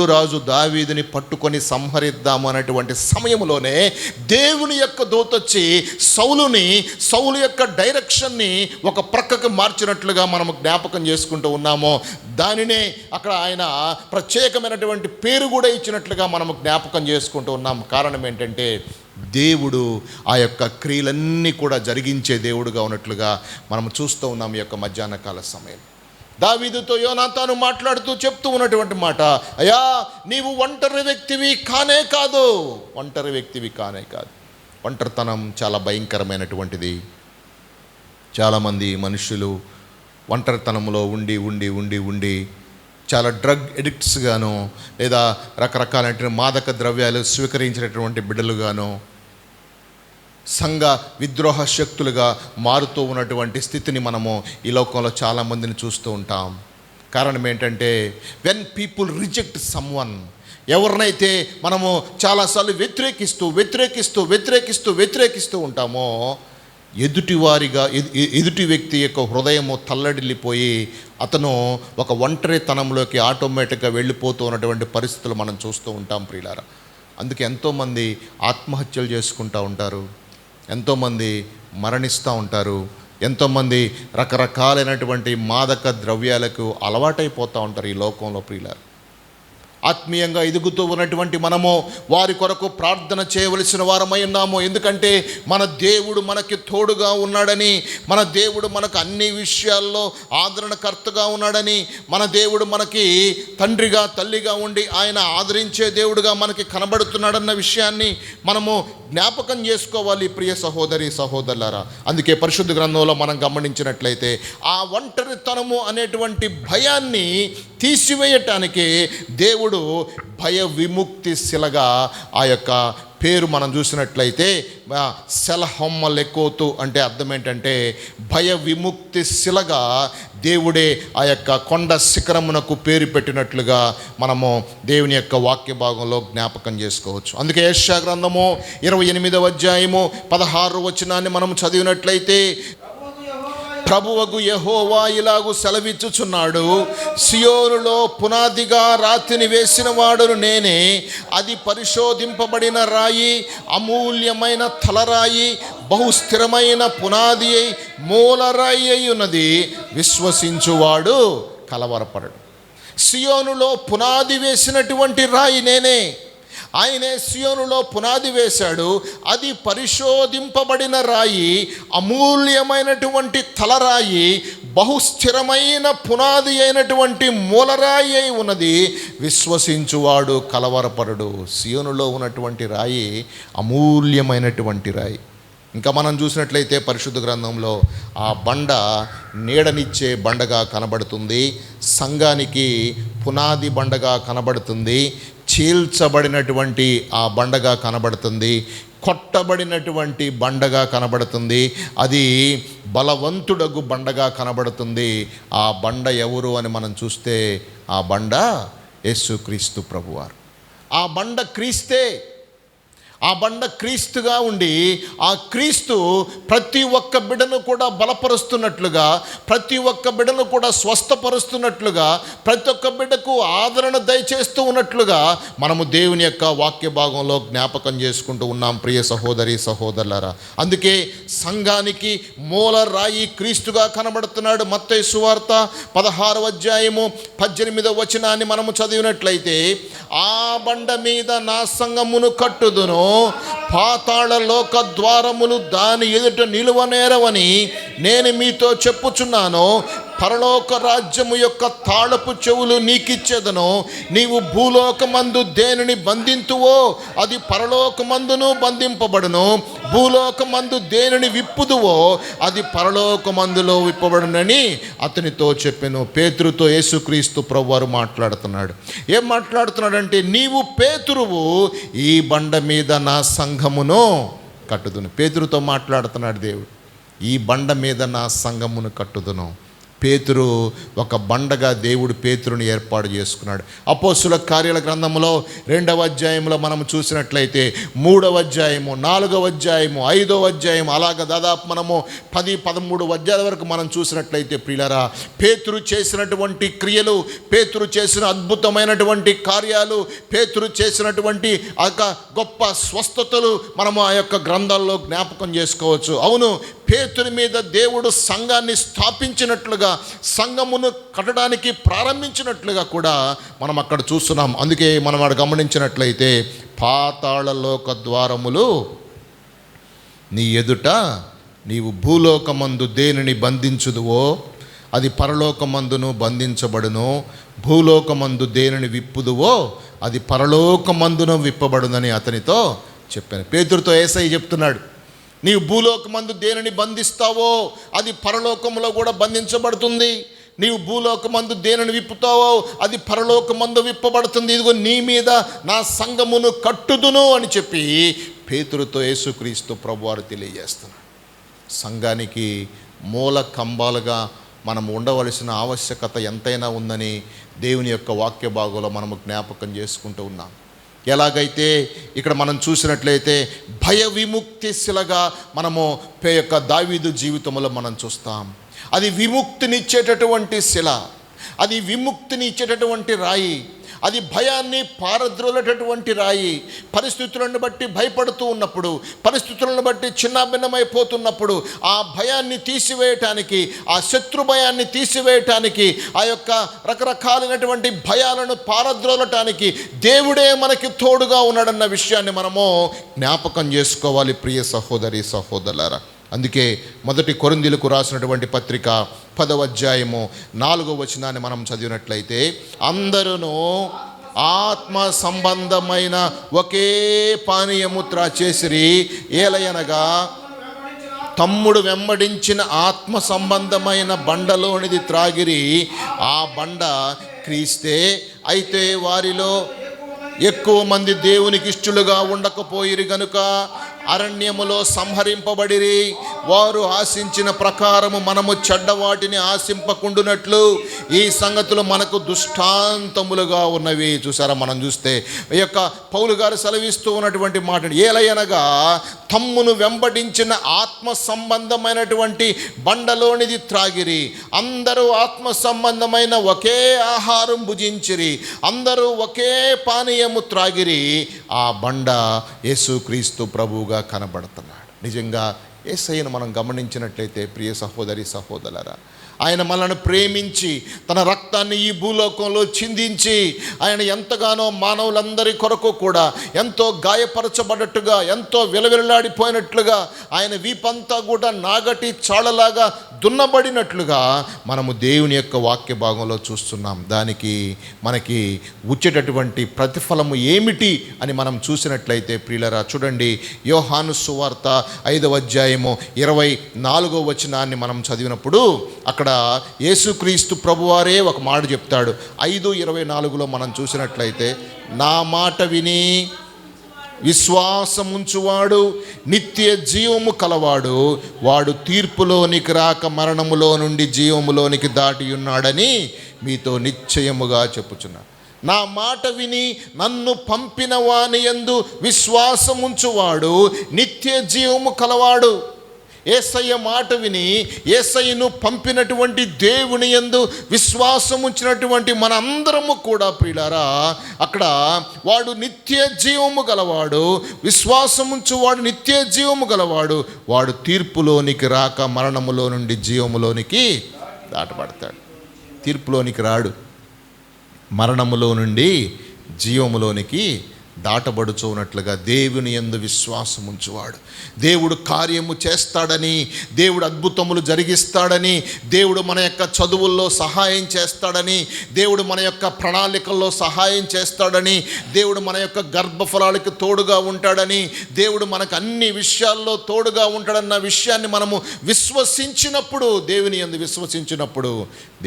రాజు దావీదుని పట్టుకొని సంహరిద్దాము అనేటువంటి సమయంలోనే దేవుని యొక్క దూత వచ్చి సౌలు యొక్క డైరెక్షన్ని ఒక ప్రక్కకు మార్చినట్లుగా మనము జ్ఞాపకం చేసుకుంటూ ఉన్నాము. దానినే అక్కడ ఆయన ప్రత్యేకమైనటువంటి పేరు కూడా ఇచ్చినట్లుగా మనము జ్ఞాపకం చేసుకుంటూ ఉన్నాము. కారణం ఏంటంటే దేవుడు ఆ యొక్క క్రియలన్నీ కూడా జరిగించే దేవుడుగా ఉన్నట్లుగా మనం చూస్తూ ఉన్నాం. ఈ యొక్క మధ్యాహ్న కాల సమయం దావీదుతో యోనాతాను మాట్లాడుతూ చెప్తూ ఉన్నటువంటి మాట, అయ్యా, నీవు ఒంటరి వ్యక్తివి కానే కాదు. ఒంటరితనం చాలా భయంకరమైనటువంటిది. చాలామంది మనుషులు ఒంటరితనంలో ఉండి చాలా డ్రగ్ ఎడిక్ట్స్గాను లేదా రకరకాలైన మాదక ద్రవ్యాలు స్వీకరించినటువంటి బిడ్డలుగాను సంఘ విద్రోహ శక్తులుగా మారుతూ ఉన్నటువంటి స్థితిని మనము ఈ లోకంలో చాలామందిని చూస్తూ ఉంటాం. కారణం ఏంటంటే వెన్ పీపుల్ రిజెక్ట్ సమ్వన్, ఎవరినైతే మనము చాలాసార్లు వ్యతిరేకిస్తూ ఉంటామో ఎదుటి వ్యక్తి యొక్క హృదయము తల్లడిల్లిపోయి అతను ఒక ఒంటరితనంలోకి ఆటోమేటిక్గా వెళ్ళిపోతూ ఉన్నటువంటి పరిస్థితులు మనం చూస్తూ ఉంటాం. ప్రియులారా, అందుకే ఎంతోమంది ఆత్మహత్యలు చేసుకుంటూ ఉంటారు, ఎంతోమంది మరణిస్తూ ఉంటారు, ఎంతోమంది రకరకాలైనటువంటి మాదక ద్రవ్యాలకు అలవాటైపోతూ ఉంటారు ఈ లోకంలో. ప్రియులారా, ఆత్మీయంగా ఎదుగుతూ ఉన్నటువంటి మనము వారి కొరకు ప్రార్థన చేయవలసిన వారమై ఉన్నాము. ఎందుకంటే మన దేవుడు మనకి తోడుగా ఉన్నాడని, మన దేవుడు మనకు అన్ని విషయాల్లో ఆదరణకర్తగా ఉన్నాడని, మన దేవుడు మనకి తండ్రిగా తల్లిగా ఉండి ఆయన ఆదరించే దేవుడుగా మనకి కనబడుతున్నాడన్న విషయాన్ని మనము జ్ఞాపకం చేసుకోవాలి ప్రియ సహోదరి సహోదరులారా. అందుకే పరిశుద్ధ గ్రంథంలో మనం గమనించినట్లయితే ఆ ఒంటరితనము అనేటువంటి భయాన్ని తీసివేయటానికి దేవుడు భయ విముక్తి శిలగా ఆ యొక్క పేరు మనం చూసినట్లయితే సెలహొమ్మ లెక్కోతు అంటే అర్థం ఏంటంటే భయ విముక్తి శిలగా దేవుడే ఆ యొక్క కొండ శిఖరమునకు పేరు పెట్టినట్లుగా మనము దేవుని యొక్క వాక్య భాగంలో జ్ఞాపకం చేసుకోవచ్చు. అందుకే యెషయా గ్రంథము 28వ అధ్యాయము 16వ వచనాన్ని మనం చదివినట్లయితే ప్రభువగు యెహోవా ఇలాగు సెలవిచ్చుచున్నాడు, సియోనులో పునాదిగా రాతిని వేసిన వాడును నేనే, అది పరిశోధింపబడిన రాయి, అమూల్యమైన తలరాయి, బహుస్థిరమైన పునాది అయి మూలరాయి అయి ఉన్నది, విశ్వసించువాడు కలవరపడడు. సియోనులో పునాది వేసినటువంటి రాయి నేనే. ఆయనే సియోనులో పునాది వేశాడు, అది పరిశోధింపబడిన రాయి, అమూల్యమైనటువంటి తలరాయి, బహుస్థిరమైన పునాది అయినటువంటి మూలరాయి అయి ఉన్నది, విశ్వసించువాడు కలవరపడడు. సియోనులో ఉన్నటువంటి రాయి అమూల్యమైనటువంటి రాయి. ఇంకా మనం చూసినట్లయితే పరిశుద్ధ గ్రంథంలో ఆ బండ నీడనిచ్చే బండగా కనబడుతుంది, సంఘానికి పునాది బండగా కనబడుతుంది, చీల్చబడినటువంటి ఆ బండగా కనబడుతుంది, కొట్టబడినటువంటి బండగా కనబడుతుంది, అది బలవంతుడగు బండగా కనబడుతుంది. ఆ బండ ఎవరు అని మనం చూస్తే ఆ బండ యేసుక్రీస్తు ప్రభువారు. ఆ బండ క్రీస్తే. ఆ బండ క్రీస్తుగా ఉండి ఆ క్రీస్తు ప్రతి ఒక్క బిడ్డను కూడా బలపరుస్తున్నట్లుగా, ప్రతి ఒక్క బిడ్డను కూడా స్వస్థపరుస్తున్నట్లుగా, ప్రతి ఒక్క బిడ్డకు ఆదరణ దయచేస్తూ ఉన్నట్లుగా మనము దేవుని యొక్క వాక్య భాగంలో జ్ఞాపకం చేసుకుంటూ ఉన్నాం ప్రియ సహోదరి సహోదరులారా. అందుకే సంఘానికి మూల రాయి క్రీస్తుగా కనబడుతున్నాడు. మత్తయి సువార్త 16వ అధ్యాయము 18వ వచనాన్ని మనము చదివినట్లయితే, ఆ బండ మీద నా సంఘమును కట్టుదును, పాతాళ లోక ద్వారములు దాని ఎదుట నిలువనేరవని నేను మీతో చెప్పుచున్నాను. పరలోక రాజ్యము యొక్క తాళపు చెవులు నీకిచ్చేదను. నీవు భూలోకమందు దేనిని బంధింతువో అది పరలోకమందును బంధింపబడును, భూలోకమందు దేనిని విప్పుదువో అది పరలోకమందులో విప్పబడునని అతనితో చెప్పెను. పేతురుతో యేసుక్రీస్తు ప్రభువారు మాట్లాడుతున్నాడు. ఏం మాట్లాడుతున్నాడంటే, నీవు పేతురువు, ఈ బండ మీద నా సంఘమును కట్టుదును. పేతురుతో మాట్లాడుతున్నాడు దేవుడు. ఈ బండ మీద నా సంఘమును కట్టుదును. పేతురు ఒక బండగా దేవుడు పేతురుని ఏర్పాటు చేసుకున్నాడు. అపోస్తుల కార్యాల గ్రంథంలో 2వ అధ్యాయంలో మనం చూసినట్లయితే 3వ అధ్యాయము, 4వ అధ్యాయము, 5వ అధ్యాయం, అలాగ దాదాపు మనము 10-13 అధ్యాయాల వరకు మనం చూసినట్లయితే ప్రియులారా, పేతురు చేసినటువంటి క్రియలు, పేతురు చేసిన అద్భుతమైనటువంటి కార్యాలు, పేతురు చేసినటువంటి ఆ గొప్ప స్వస్థతలు మనము ఆ యొక్క గ్రంథాల్లో జ్ఞాపకం చేసుకోవచ్చు. అవును, పేతురు మీద దేవుడు సంఘాన్ని స్థాపించినట్లుగా, సంఘమును కట్టడానికి ప్రారంభించినట్లుగా కూడా మనం అక్కడ చూస్తున్నాం. అందుకే మనం అక్కడ గమనించినట్లయితే, పాతాళ లోక ద్వారములు నీ ఎదుట, నీవు భూలోకమందు దేనిని బంధించుదువో అది పరలోకమందును బంధించబడును, భూలోకమందు దేనిని విప్పుదువో అది పరలోకమందును విప్పబడునని అతనితో చెప్పాను. పేతురుతో యేసయ్య చెప్తున్నాడు, నీవు భూలోకమందు దేనిని బంధిస్తావో అది పరలోకములో కూడా బంధించబడుతుంది, నీవు భూలోకమందు దేనిని విప్పుతావో అది పరలోకమందు విప్పబడుతుంది. ఇదిగో నీ మీద నా సంఘమును కట్టుదును అని చెప్పి పేతురుతో యేసుక్రీస్తు ప్రభువారు తెలియజేస్తున్నాడు. సంఘానికి మూల కంబాలుగా మనం ఉండవలసిన ఆవశ్యకత ఎంతైనా ఉందని దేవుని యొక్క వాక్య భాగంలో మనము జ్ఞాపకం చేసుకుంటూ ఉన్నాం. ఎలాగైతే ఇక్కడ మనం చూసినట్లయితే భయ విముక్తి శిలగా మనము యొక్క దావీదు జీవితంలో మనం చూస్తాం. అది విముక్తినిచ్చేటటువంటి శిల, అది విముక్తిని ఇచ్చేటటువంటి రాయి, అది భయాన్ని పారద్రోలేటటువంటి రాయి. పరిస్థితులను బట్టి భయపడుతూ ఉన్నప్పుడు, పరిస్థితులను బట్టి చిన్నాభిన్నమైపోతున్నప్పుడు ఆ భయాన్ని తీసివేయటానికి, ఆ శత్రు భయాన్ని తీసివేయటానికి, ఆ యొక్క రకరకాలైనటువంటి భయాలను పారద్రోలటానికి దేవుడే మనకి తోడుగా ఉన్నాడన్న విషయాన్ని మనము జ్ఞాపకం చేసుకోవాలి ప్రియ సహోదరి సహోదరులారా. అందుకే 1 కొరింథీయులకు రాసినటువంటి పత్రిక 10వ అధ్యాయము 4వ వచనాన్ని మనం చదివినట్లయితే, అందరూ ఆత్మ సంబంధమైన ఒకే పానీయము త్రాచేసిరి, ఏలయనగా తమ్ముడు వెంబడించిన ఆత్మ సంబంధమైన బండలోనిది త్రాగిరి, ఆ బండ క్రీస్తే. అయితే వారిలో ఎక్కువ మంది దేవునికి ఇష్టలుగా ఉండకపోయిరి గనుక అరణ్యములో సంహరింపబడిరి. వారు ఆశించిన ప్రకారము మనము చెడ్డవాటిని ఆశింపకుండునట్లు ఈ సంగతులు మనకు దృష్టాంతములుగా ఉన్నవి. చూసారా, మనం చూస్తే ఈ యొక్క పౌలు గారు సెలవిస్తూ ఉన్నటువంటి మాట, ఏలయనగా తమ్మును వెంబడించిన ఆత్మ సంబంధమైనటువంటి బండలోనిది త్రాగిరి. అందరూ ఆత్మ సంబంధమైన ఒకే ఆహారం భుజించిరి, అందరూ ఒకే పానీయము త్రాగిరి. ఆ బండ యేసుక్రీస్తు ప్రభువుగా కనబడుతున్నాడు. నిజంగా యేసయ్యను మనం గమనించినట్లయితే ప్రియ సహోదరి సహోదరులారా, ఆయన మనల్ని ప్రేమించి తన రక్తాన్ని ఈ భూలోకంలో చిందించి ఆయన ఎంతగానో మానవులందరి కొరకు కూడా ఎంతో గాయపరచబడ్డట్టుగా, ఎంతో విలవిలలాడిపోయినట్లుగా, ఆయన వీపంతా కూడా నాగటి చాళలాగా దున్నబడినట్లుగా మనము దేవుని యొక్క వాక్య భాగంలో చూస్తున్నాం. దానికి మనకి వచ్చేటటువంటి ప్రతిఫలము ఏమిటి అని మనం చూసినట్లయితే ప్రియులరా, చూడండి, యోహాను సువార్త 5వ అధ్యాయము 24వ వచనాన్ని మనం చదివినప్పుడు అక్కడ యేసుక్రీస్తు ప్రభువారే ఒక మాట చెప్తాడు. 5:24లో మనం చూసినట్లయితే, నా మాట విని విశ్వాసముంచువాడు నిత్య జీవము కలవాడు, వాడు తీర్పులోనికి రాక మరణములో నుండి జీవములోనికి దాటి ఉన్నాడని మీతో నిశ్చయముగా చెప్పుచున్నాను. నా మాట విని నన్ను పంపిన వాని యందు విశ్వాసముంచువాడు నిత్య జీవము కలవాడు. యేసయ్య మాట విని యేసయ్యను పంపినటువంటి దేవుని యందు విశ్వాసం ఉంచినటువంటి మనందరము కూడా ప్రియులారా, అక్కడ వాడు నిత్య జీవము గలవాడు, విశ్వాసం ఉంచువాడు నిత్య జీవము గలవాడు, వాడు తీర్పులోనికి రాక మరణములో నుండి జీవములోనికి దాటబడతాడు. తీర్పులోనికి రాడు, మరణములో నుండి జీవములోనికి దాటబడుచు ఉన్నట్లుగా దేవుని యందు విశ్వాసం ఉంచువాడు, దేవుడు కార్యము చేస్తాడని, దేవుడు అద్భుతములు జరిగిస్తాడని, దేవుడు మన యొక్క చదువుల్లో సహాయం చేస్తాడని, దేవుడు మన యొక్క ప్రణాళికల్లో సహాయం చేస్తాడని, దేవుడు మన యొక్క గర్భఫలాలకు తోడుగా ఉంటాడని, దేవుడు మనకు అన్ని విషయాల్లో తోడుగా ఉంటాడన్న విషయాన్ని మనము విశ్వసించినప్పుడు, దేవుని యందు విశ్వసించినప్పుడు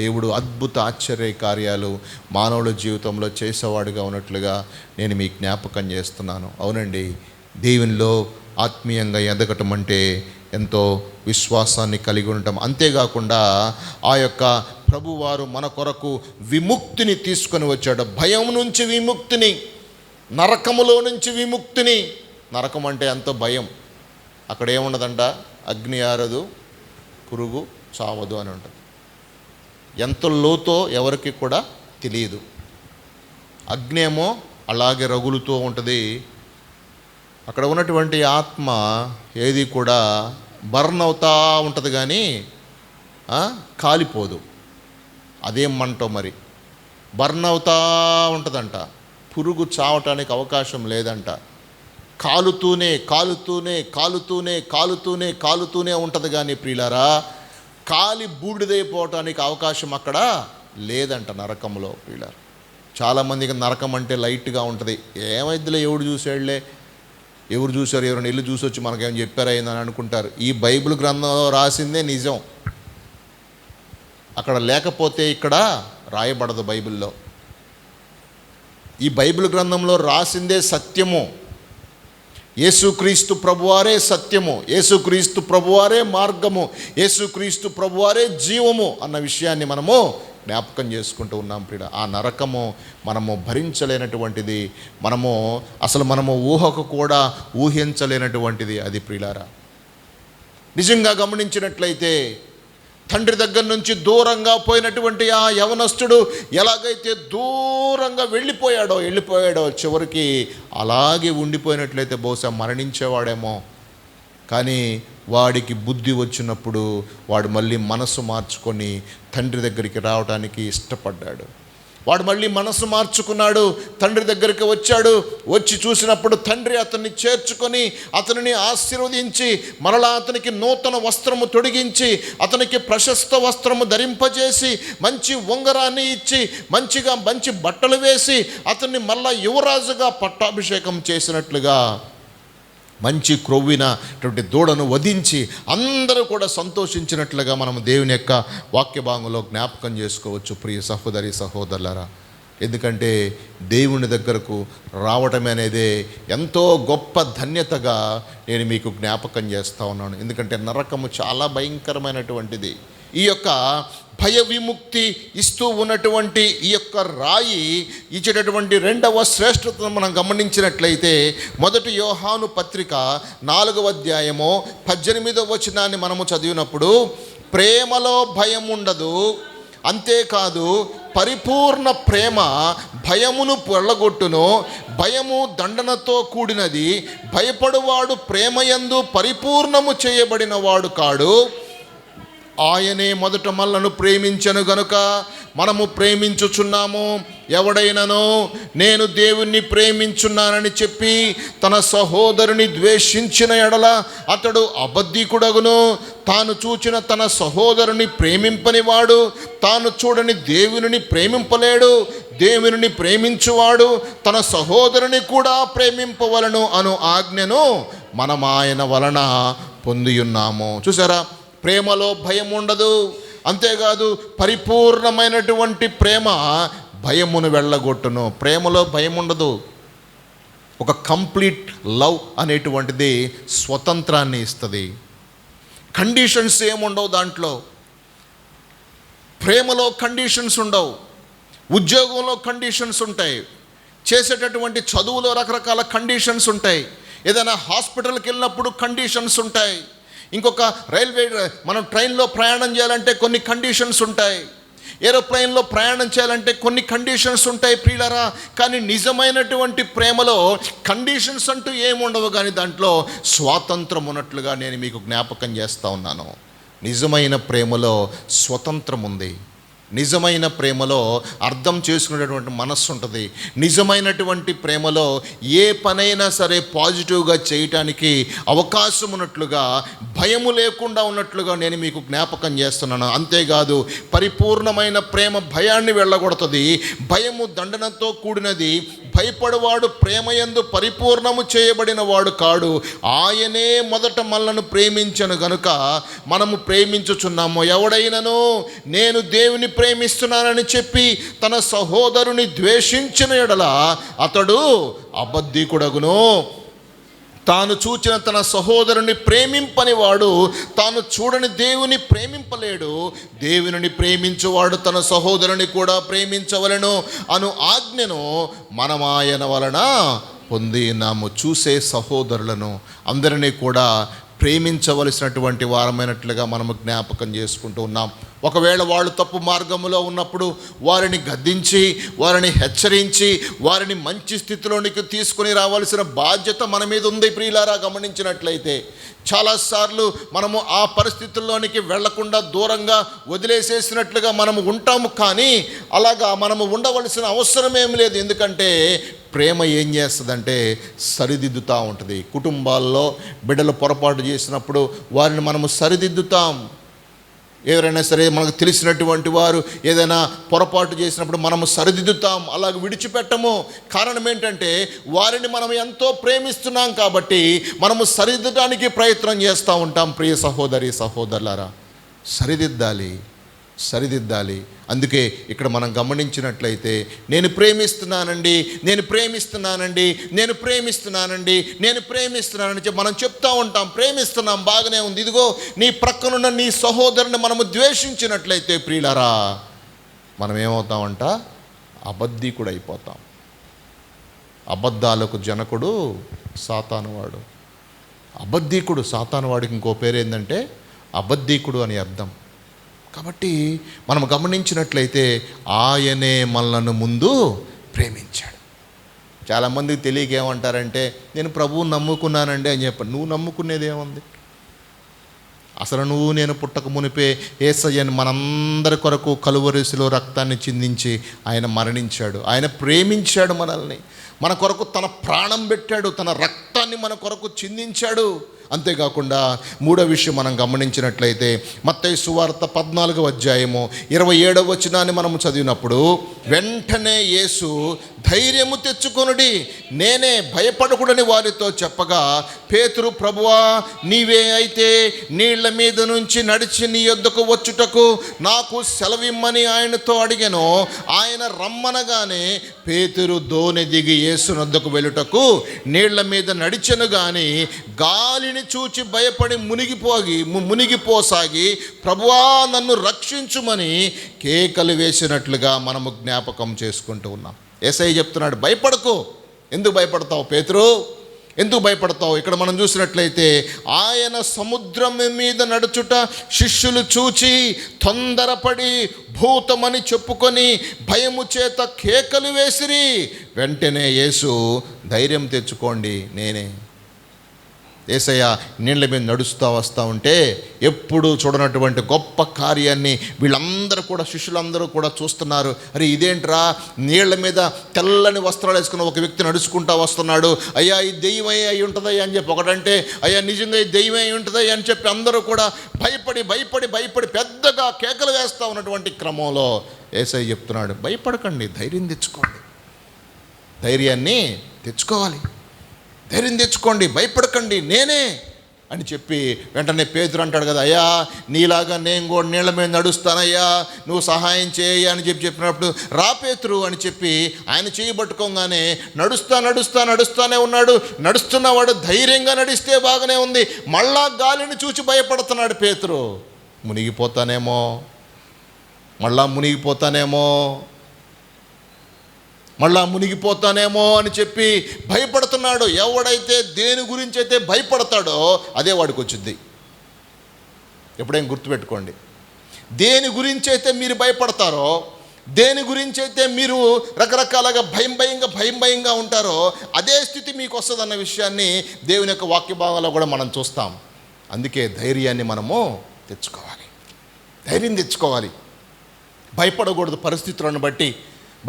దేవుడు అద్భుత ఆశ్చర్య కార్యాలు మానవుల జీవితంలో చేసేవాడుగా ఉన్నట్లుగా నేను మీకు జ్ఞాపకం చేస్తున్నాను. అవునండి, దేవునిలో ఆత్మీయంగా ఎదగటం అంటే ఎంతో విశ్వాసాన్ని కలిగి ఉండటం. అంతేకాకుండా ఆ యొక్క ప్రభువారు మన కొరకు విముక్తిని తీసుకొని వచ్చాడు. భయం నుంచి విముక్తిని, నరకములో నుంచి విముక్తిని. నరకం అంటే ఎంతో భయం. అక్కడ ఏముండదంట, అగ్ని ఆరదు, పురుగు చావదు అని ఉంటుంది. ఎంత లోతో ఎవరికి కూడా తెలియదు. అగ్ని ఏమో అలాగే రగులుతూ ఉంటుంది. అక్కడ ఉన్నటువంటి ఆత్మ ఏది కూడా బర్న్ అవుతూ ఉంటుంది కానీ కాలిపోదు. అదేం మంటో మరి, బర్న్ అవుతూ ఉంటుందంట. పురుగు చావటానికి అవకాశం లేదంట. కాలుతూనే కాలుతూనే కాలుతూనే కాలుతూనే కాలుతూనే ఉంటుంది కానీ ప్రియులారా, కాలి బూడిదైపోవటానికి అవకాశం అక్కడ లేదంట నరకంలో. ప్రియులారా, చాలామందికి నరకం అంటే లైట్గా ఉంటుంది. ఏమైద్దిలే, ఎవడు చూసాడులే, ఎవరు చూశారు, ఎవరైనా ఇల్లు చూసి వచ్చి మనకేమైనా చెప్పారైందని అనుకుంటారు. ఈ బైబిల్ గ్రంథంలో రాసిందే నిజం, అక్కడ లేకపోతే ఇక్కడ రాయబడదు. బైబిల్లో ఈ బైబిల్ గ్రంథంలో రాసిందే సత్యము. యేసుక్రీస్తు ప్రభువారే సత్యము, యేసుక్రీస్తు ప్రభువారే మార్గము, యేసుక్రీస్తు ప్రభువారే జీవము అన్న విషయాన్ని మనము జ్ఞాపకం చేసుకుంటూ ఉన్నాం ప్రియుడ. ఆ నరకము మనము భరించలేనటువంటిది, మనము ఊహకు కూడా ఊహించలేనటువంటిది అది ప్రియులారా. నిజంగా గమనించినట్లయితే తండ్రి దగ్గర నుంచి దూరంగా పోయినటువంటి ఆ యవనస్తుడు ఎలాగైతే దూరంగా వెళ్ళిపోయాడో చివరికి అలాగే ఉండిపోయినట్లయితే బహుశా మరణించేవాడేమో. కానీ వాడికి బుద్ధి వచ్చినప్పుడు వాడు మళ్ళీ మనసు మార్చుకొని తండ్రి దగ్గరికి రావడానికి ఇష్టపడ్డాడు. వాడు మళ్ళీ మనసు మార్చుకున్నాడు, తండ్రి దగ్గరికి వచ్చాడు. వచ్చి చూసినప్పుడు తండ్రి అతన్ని చేర్చుకొని అతనిని ఆశీర్వదించి మరలా అతనికి నూతన వస్త్రము తొడిగించి అతనికి ప్రశస్త వస్త్రము ధరింపజేసి మంచి ఉంగరాన్ని ఇచ్చి మంచి బట్టలు వేసి అతన్ని మళ్ళా యువరాజుగా పట్టాభిషేకం చేసినట్లుగా మంచి క్రొవ్వినటువంటి దూడను వధించి అందరూ కూడా సంతోషించినట్లుగా మనం దేవుని యొక్క వాక్య భాగంలో జ్ఞాపకం చేసుకోవచ్చు ప్రియ సహోదరి సహోదరులారా. ఎందుకంటే దేవుని దగ్గరకు రావటం అనేది ఎంతో గొప్ప ధన్యతగా నేను మీకు జ్ఞాపకం చేస్తూ ఉన్నాను. ఎందుకంటే నరకము చాలా భయంకరమైనటువంటిది. ఈ యొక్క భయ విముక్తి ఇస్తూ ఉన్నటువంటి ఈ యొక్క రాయి ఇచ్చేటటువంటి రెండవ శ్రేష్ఠతను మనం గమనించినట్లయితే 1 యోహాను పత్రిక 4వ అధ్యాయము 18వ వచనాన్ని మనము చదివినప్పుడు, ప్రేమలో భయం ఉండదు, అంతేకాదు పరిపూర్ణ ప్రేమ భయమును వెళ్ళగొట్టును, భయము దండనతో కూడినది, భయపడువాడు ప్రేమయందు పరిపూర్ణము చేయబడిన వాడు కాడు. ఆయనే మొదట మనలను ప్రేమించెను గనుక మనము ప్రేమించుచున్నాము. ఎవడైనను నేను దేవుణ్ణి ప్రేమించున్నానని చెప్పి తన సహోదరుని ద్వేషించిన ఎడల అతడు అబద్ధికుడగును. తాను చూచిన తన సహోదరుని ప్రేమింపనివాడు తాను చూడని దేవునిని ప్రేమింపలేడు. దేవునిని ప్రేమించువాడు తన సహోదరుని కూడా ప్రేమింపవలను అను ఆజ్ఞను మనం ఆయన వలన పొందియున్నాము. చూసారా, ప్రేమలో భయం ఉండదు, అంతేకాదు పరిపూర్ణమైనటువంటి ప్రేమ భయమును వెళ్ళగొట్టును. ప్రేమలో భయం ఉండదు. ఒక కంప్లీట్ లవ్ అనేటువంటిది స్వతంత్రాన్ని ఇస్తుంది. కండిషన్స్ ఏముండవు దాంట్లో. ప్రేమలో కండిషన్స్ ఉండవు. ఉద్యోగంలో కండిషన్స్ ఉంటాయి, చేసేటటువంటి చదువులో రకరకాల కండిషన్స్ ఉంటాయి, ఏదైనా హాస్పిటల్కి వెళ్ళినప్పుడు కండిషన్స్ ఉంటాయి, ఇంకొక మనం ట్రైన్లో ప్రయాణం చేయాలంటే కొన్ని కండిషన్స్ ఉంటాయి, ఏరోప్లేన్లో ప్రయాణం చేయాలంటే కొన్ని కండిషన్స్ ఉంటాయి ప్రియులారా. కానీ నిజమైనటువంటి ప్రేమలో కండిషన్స్ అంటూ ఏముండవు, కానీ దాంట్లో స్వాతంత్రం ఉన్నట్లుగా నేను మీకు జ్ఞాపకం చేస్తూ ఉన్నాను. నిజమైన ప్రేమలో స్వతంత్రం ఉంది. నిజమైన ప్రేమలో అర్థం చేసుకునేటటువంటి మనస్సు ఉంటుంది. నిజమైనటువంటి ప్రేమలో ఏ పనైనా సరే పాజిటివ్గా చేయటానికి అవకాశం ఉన్నట్లుగా, భయము లేకుండా ఉన్నట్లుగా నేను మీకు జ్ఞాపకం చేస్తున్నాను. అంతేకాదు పరిపూర్ణమైన ప్రేమ భయాన్ని వెళ్ళగొడుతుంది. భయము దండనతో కూడినది, భయపడువాడు ప్రేమయందు పరిపూర్ణము చేయబడిన వాడు కాడు. ఆయనే మొదట మనలను ప్రేమించను గనుక మనము ప్రేమించుచున్నాము. ఎవడైనను నేను దేవుని ప్రేమిస్తున్నానని చెప్పి తన సహోదరుని ద్వేషించిన ఎడల అతడు అబద్ధికుడగును. తాను చూచిన తన సహోదరుని ప్రేమింపని వాడు తాను చూడని దేవుని ప్రేమింపలేడు. దేవుని ప్రేమించువాడు తన సహోదరుని కూడా ప్రేమించవలెను అను ఆజ్ఞను మనం ఆయన వలన పొందినాము. చూసే సహోదరులను అందరినీ కూడా ప్రేమించవలసినటువంటి వారమైనట్లుగా మనము జ్ఞాపకం చేసుకుంటూ ఉన్నాం. ఒకవేళ వాళ్ళు తప్పు మార్గంలో ఉన్నప్పుడు వారిని గద్దించి, వారిని హెచ్చరించి, వారిని మంచి స్థితిలోనికి తీసుకుని రావాల్సిన బాధ్యత మన మీద ఉంది ప్రియులారా. గమనించినట్లయితే చాలాసార్లు మనము ఆ పరిస్థితుల్లోనికి వెళ్లకుండా దూరంగా వదిలేసేసినట్లుగా మనము ఉంటాము. కానీ అలాగా మనము ఉండవలసిన అవసరం ఏమి లేదు. ఎందుకంటే ప్రేమ ఏం చేస్తుందంటే సరిదిద్దుతూ ఉంటుంది. కుటుంబాల్లో బిడ్డలు పొరపాటు చేసినప్పుడు వారిని మనము సరిదిద్దుతాం. ఎవరైనా సరే మనకు తెలిసినటువంటి వారు ఏదైనా పొరపాటు చేసినప్పుడు మనము సరిదిద్దుతాం, అలాగే విడిచిపెట్టము. కారణం ఏంటంటే వారిని మనం ఎంతో ప్రేమిస్తున్నాం కాబట్టి మనము సరిదిద్దడానికి ప్రయత్నం చేస్తూ ఉంటాం. ప్రియ సహోదరి సహోదరులారా, సరిదిద్దాలి. అందుకే ఇక్కడ మనం గమనించినట్లయితే నేను ప్రేమిస్తున్నానని చెప్పి మనం చెప్తూ ఉంటాం. ప్రేమిస్తున్నాం, బాగానే ఉంది. ఇదిగో నీ ప్రక్కనున్న నీ సహోదరుని మనము ద్వేషించినట్లయితే ప్రియులారా మనం ఏమవుతామంట? అబద్ధికుడు అయిపోతాం. అబద్ధాలకు జనకుడు సాతానువాడు. అబద్ధికుడు, సాతానువాడికి ఇంకో పేరు ఏంటంటే అబద్ధికుడు అని అర్థం. కాబట్టి మనం గమనించినట్లయితే ఆయనే మనలను ముందు ప్రేమించాడు. చాలామందికి తెలియక ఏమంటారంటే, నేను ప్రభువుని నమ్ముకున్నానండి అని చెప్పాను. నువ్వు నమ్ముకునేది ఏముంది? అసలు నేను పుట్టక మునిపే యేసయ్యను మనందరి కొరకు కలువరిసిలో రక్తాన్ని చిందించి ఆయన మరణించాడు. ఆయన ప్రేమించాడు మనల్ని, మన కొరకు తన ప్రాణం పెట్టాడు, తన రక్తాన్ని మన కొరకు చిందించాడు. అంతేకాకుండా మూడో విషయం మనం గమనించినట్లయితే మత్తయి సువార్త 14వ అధ్యాయము 27వ వచనాన్ని మనం చదివినప్పుడు, వెంటనే యేసు ధైర్యము తెచ్చుకొనుడి, నేనే, భయపడకూడని వారితో చెప్పగా, పేతురు, ప్రభువా నీవే అయితే నీళ్ల మీద నుంచి నడిచి నీ యొద్దకు వచ్చుటకు నాకు సెలవిమ్మని ఆయనతో అడిగాను. ఆయన రమ్మనగానే పేతురు దోణి దిగి యేసు నొద్దకు వెళ్ళుటకు నీళ్ల మీద నడిచెను. గాని గాలిని చూచి భయపడి మునిగిపోసాగి ప్రభువా నన్ను రక్షించుమని కేకలు వేసినట్లుగా మనము జ్ఞాపకం చేసుకుంటూ ఉన్నాం. యేసయ్య చెప్తున్నాడు, భయపడకు. ఎందుకు భయపడతావు పేతురు? ఎందుకు భయపడతావు? ఇక్కడ మనం చూసినట్లయితే ఆయన సముద్రం మీద నడుచుట శిష్యులు చూచి తొందరపడి భూతమని చెప్పుకొని భయము చేత కేకలు వేసిరి. వెంటనే యేసు, ధైర్యం తెచ్చుకోండి, నేనే. యేసయ్య నీళ్ళ మీద నడుస్తూ వస్తూ ఉంటే ఎప్పుడు చూడనటువంటి గొప్ప కార్యాన్ని వీళ్ళందరూ కూడా, శిష్యులందరూ కూడా చూస్తున్నారు. అరే ఇదేంట్రా, నీళ్ల మీద తెల్లని వస్త్రాలు వేసుకున్న ఒక వ్యక్తి నడుచుకుంటూ వస్తున్నాడు. అయ్యా ఈ దెయ్యమే అయి ఉంటుందయ్యా అని చెప్పి ఒకటంటే, అయ్యా నిజంగా ఈ దెయ్యమే అయి ఉంటుందయ్యా అని చెప్పి అందరూ కూడా భయపడి పెద్దగా కేకలు వేస్తూ ఉన్నటువంటి క్రమంలో యేసయ్య చెప్తున్నాడు, భయపడకండి, ధైర్యం తెచ్చుకోండి. ధైర్యాన్ని తెచ్చుకోవాలి, ధైర్యం తెచ్చుకోండి, భయపడకండి, నేనే అని చెప్పి వెంటనే పేతురు అంటాడు కదా, అయ్యా నీలాగా నేను కూడా నీళ్ళ మీద నడుస్తానయ్యా, నువ్వు సహాయం చేయ అని చెప్పినప్పుడు, రా పేతురు అని చెప్పి ఆయన చేయబట్టుకోగానే నడుస్తానే ఉన్నాడు. నడుస్తున్నవాడు ధైర్యంగా నడిస్తే బాగానే ఉంది, మళ్ళా గాలిని చూచి భయపడుతున్నాడు పేతురు. మునిగిపోతానేమో అని చెప్పి భయపడుతున్నాడు. ఎవడైతే దేని గురించి అయితే భయపడతాడో అదే వాడికి వచ్చింది. ఎప్పుడైనా గుర్తుపెట్టుకోండి, దేని గురించి అయితే మీరు భయపడతారో, దేని గురించి అయితే మీరు రకరకాలుగా భయంగా ఉంటారో అదే స్థితి మీకు వస్తుందన్న విషయాన్ని దేవుని యొక్క వాక్య భాగంలో కూడా మనం చూస్తాం. అందుకే ధైర్యాన్ని మనము తెచ్చుకోవాలి, ధైర్యం తెచ్చుకోవాలి. భయపడకూడదు పరిస్థితులను బట్టి,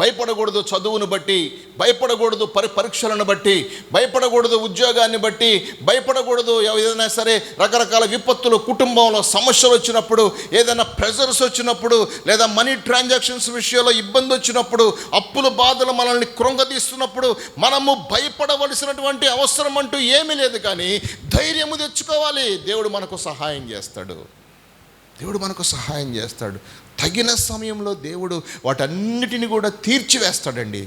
భయపడకూడదు చదువును బట్టి, భయపడకూడదు పరీక్షలను బట్టి, భయపడకూడదు ఉద్యోగాన్ని బట్టి, భయపడకూడదు ఏదైనా సరే రకరకాల విపత్తులు, కుటుంబంలో సమస్యలు వచ్చినప్పుడు, ఏదైనా ప్రెజర్స్ వచ్చినప్పుడు, లేదా మనీ ట్రాన్సాక్షన్స్ విషయంలో ఇబ్బంది వచ్చినప్పుడు, అప్పుల బాధలు మనల్ని కృంగదీస్తున్నప్పుడు మనము భయపడవలసినటువంటి అవసరం అంటూ ఏమీ లేదు. కానీ ధైర్యము తెచ్చుకోవాలి. దేవుడు మనకు సహాయం చేస్తాడు. తగిన సమయంలో దేవుడు వాటన్నిటిని కూడా తీర్చివేస్తాడండి.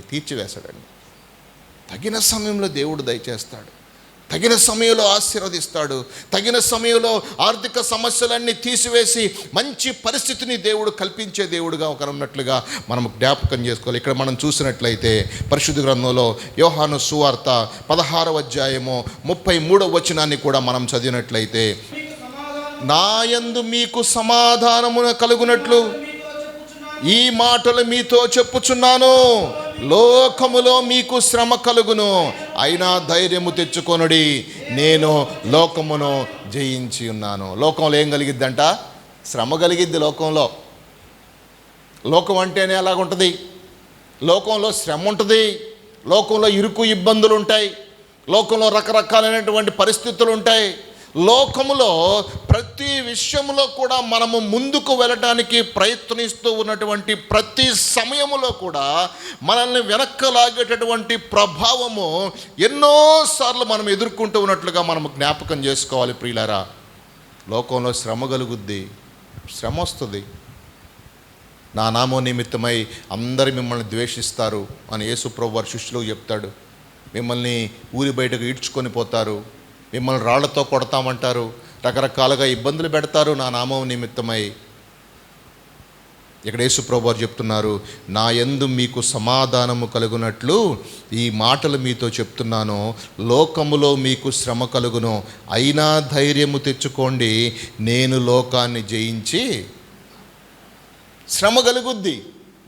తగిన సమయంలో దేవుడు దయచేస్తాడు, తగిన సమయంలో ఆశీర్వదిస్తాడు, తగిన సమయంలో ఆర్థిక సమస్యలన్నీ తీసివేసి మంచి పరిస్థితిని దేవుడు కల్పించే దేవుడుగా ఉన్నట్లుగా మనం జ్ఞాపకం చేసుకోవాలి. ఇక్కడ మనం చూసినట్లయితే పరిశుద్ధ గ్రంథంలో యోహాను సువార్త 16వ అధ్యాయము 33వ వచనాన్ని కూడా మనం చదివినట్లయితే, నా యందు మీకు సమాధానమున కలుగునట్లు ఈ మాటలు మీతో చెప్పుచున్నాను. లోకములో మీకు శ్రమ కలుగును, అయినా ధైర్యము తెచ్చుకొనుడి, నేను లోకమును జయించి ఉన్నాను. లోకంలో ఏం కలిగిద్దంట? శ్రమ కలిగిద్ది. లోకం అంటేనే అలాగుంటుంది. లోకంలో శ్రమ ఉంటుంది, లోకంలో ఇరుకు ఇబ్బందులు ఉంటాయి, లోకంలో రకరకాలైనటువంటి పరిస్థితులు ఉంటాయి. లోకములో ప్రతి విషయంలో కూడా మనము ముందుకు వెళ్ళటానికి ప్రయత్నిస్తూ ఉన్నటువంటి ప్రతి సమయములో కూడా మనల్ని వెనక్కి లాగేటటువంటి ప్రభావము ఎన్నోసార్లు మనం ఎదుర్కొంటూ ఉన్నట్లుగా మనము జ్ఞాపకం చేసుకోవాలి. ప్రియులారా, లోకంలో శ్రమ కలుగుద్ది, శ్రమ వస్తుంది. నా నామం నిమిత్తమై అందరు మిమ్మల్ని ద్వేషిస్తారు అని యేసు ప్రభువు వారి శిష్యులకు చెప్తాడు. మిమ్మల్ని ఊరి బయటకు ఈడ్చుకొని పోతారు, మిమ్మల్ని రాళ్లతో కొడతామంటారు, రకరకాలుగా ఇబ్బందులు పెడతారు నా నామం నిమిత్తమై. ఇక్కడ యేసు ప్రభువు వారు చెప్తున్నారు, నా యందు మీకు సమాధానము కలుగునట్లు ఈ మాటలు మీతో చెప్తున్నాను. లోకములో మీకు శ్రమ కలుగును, అయినా ధైర్యము తెచ్చుకోండి, నేను లోకాన్ని జయించి శ్రమ కలుగుద్ది,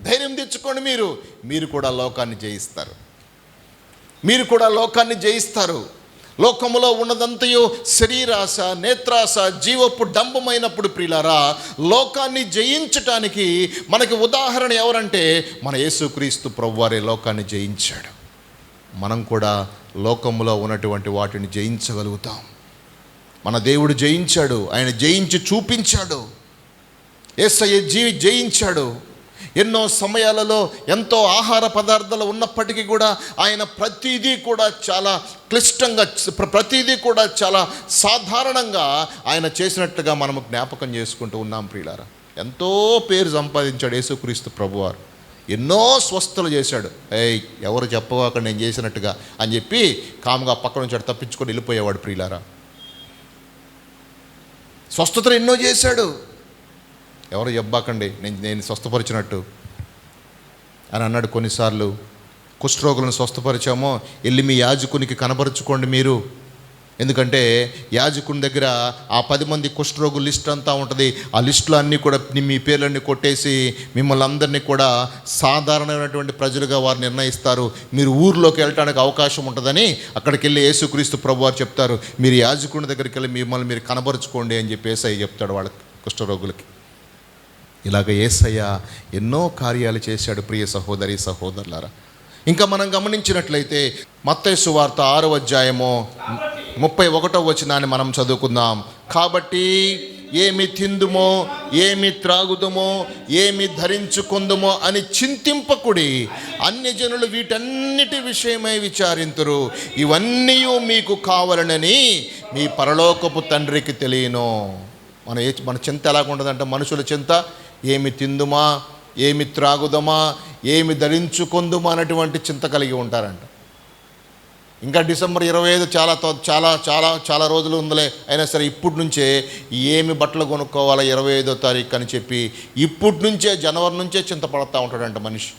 ధైర్యం తెచ్చుకోండి. మీరు కూడా లోకాన్ని జయిస్తారు. మీరు కూడా లోకాన్ని జయిస్తారు. లోకములో ఉన్నదంతయు శరీరాశ, నేత్రాశ, జీవపు డంబమైనప్పుడు ప్రియులారా, లోకాన్ని జయించటానికి మనకి ఉదాహరణ ఎవరంటే మన యేసుక్రీస్తు ప్రభువారే లోకాన్ని జయించాడు. మనం కూడా లోకములో ఉన్నటువంటి వాటిని జయించగలుగుతాం. మన దేవుడు జయించాడు, ఆయన జయించి చూపించాడు. యేసయ్య జయించాడు. ఎన్నో సమయాలలో ఎంతో ఆహార పదార్థాలు ఉన్నప్పటికీ కూడా ఆయన ప్రతిదీ కూడా చాలా క్లిష్టంగా, ప్రతిదీ కూడా చాలా సాధారణంగా ఆయన చేసినట్లుగా మనము జ్ఞాపకం చేసుకుంటూ ఉన్నాం ప్రియులారా. ఎంతో పేరు సంపాదించాడు యేసుక్రీస్తు ప్రభువారు. ఎన్నో స్వస్థతలు చేశాడు. ఎవరు చెప్పవాక నేను చేసినట్టుగా అని చెప్పి కాముగా పక్క నుంచి తప్పించుకొని వెళ్ళిపోయేవాడు ప్రియులారా. స్వస్థతలు ఎన్నో చేశాడు. ఎవరు చెప్పాకండి నేను స్వస్థపరిచినట్టు అని అన్నాడు. కొన్నిసార్లు కుష్ఠరోగులను స్వస్థపరిచామో వెళ్ళి మీ యాజకునికి కనబరుచుకోండి మీరు. ఎందుకంటే యాజకుని దగ్గర ఆ 10 మంది కుష్ఠరోగుల లిస్ట్ అంతా ఉంటుంది. ఆ లిస్టులో అన్నీ కూడా మీ పేర్లన్నీ కొట్టేసి మిమ్మల్ని అందరినీ కూడా సాధారణమైనటువంటి ప్రజలుగా వారు నిర్ణయిస్తారు. మీరు ఊర్లోకి వెళ్ళడానికి అవకాశం ఉంటుందని అక్కడికి వెళ్ళి యేసుక్రీస్తు ప్రభువారు చెప్తారు, మీరు యాజకుని దగ్గరికి వెళ్ళి మిమ్మల్ని మీరు కనబరుచుకోండి అని చెప్పి యేసయ్య చెప్తాడు వాళ్ళ కుష్ఠరోగులకి. ఇలాగ యేసయ్య ఎన్నో కార్యాలు చేశాడు ప్రియ సహోదరి సహోదరులారా. ఇంకా మనం గమనించినట్లయితే మత్తయి సువార్త 6వ అధ్యాయము 31వ వచనాన్ని మనం చదువుకుందాం. కాబట్టి ఏమి తిందుమో, ఏమి త్రాగుదుమో, ఏమి ధరించుకుందుమో అని చింతింపకుడి, అన్యజనులు వీటన్నిటి విషయమై విచారింతురు, ఇవన్నీ మీకు కావాలనని మీ పరలోకపు తండ్రికి తెలియను. మన చింత ఎలాగుంటుందంటే, మనుషుల చింత ఏమి తిందుమా, ఏమి త్రాగుదమా, ఏమి ధరించుకుందుమా అన్నటువంటి చింత కలిగి ఉంటారంట. ఇంకా డిసెంబర్ 25 చాలా చాలా చాలా చాలా రోజులు ఉందిలే, అయినా సరే ఇప్పటి నుంచే ఏమి బట్టలు కొనుక్కోవాలా 25వ తారీఖు అని చెప్పి ఇప్పటి నుంచే, జనవరి నుంచే చింతపడతా ఉంటాడంట మనిషి.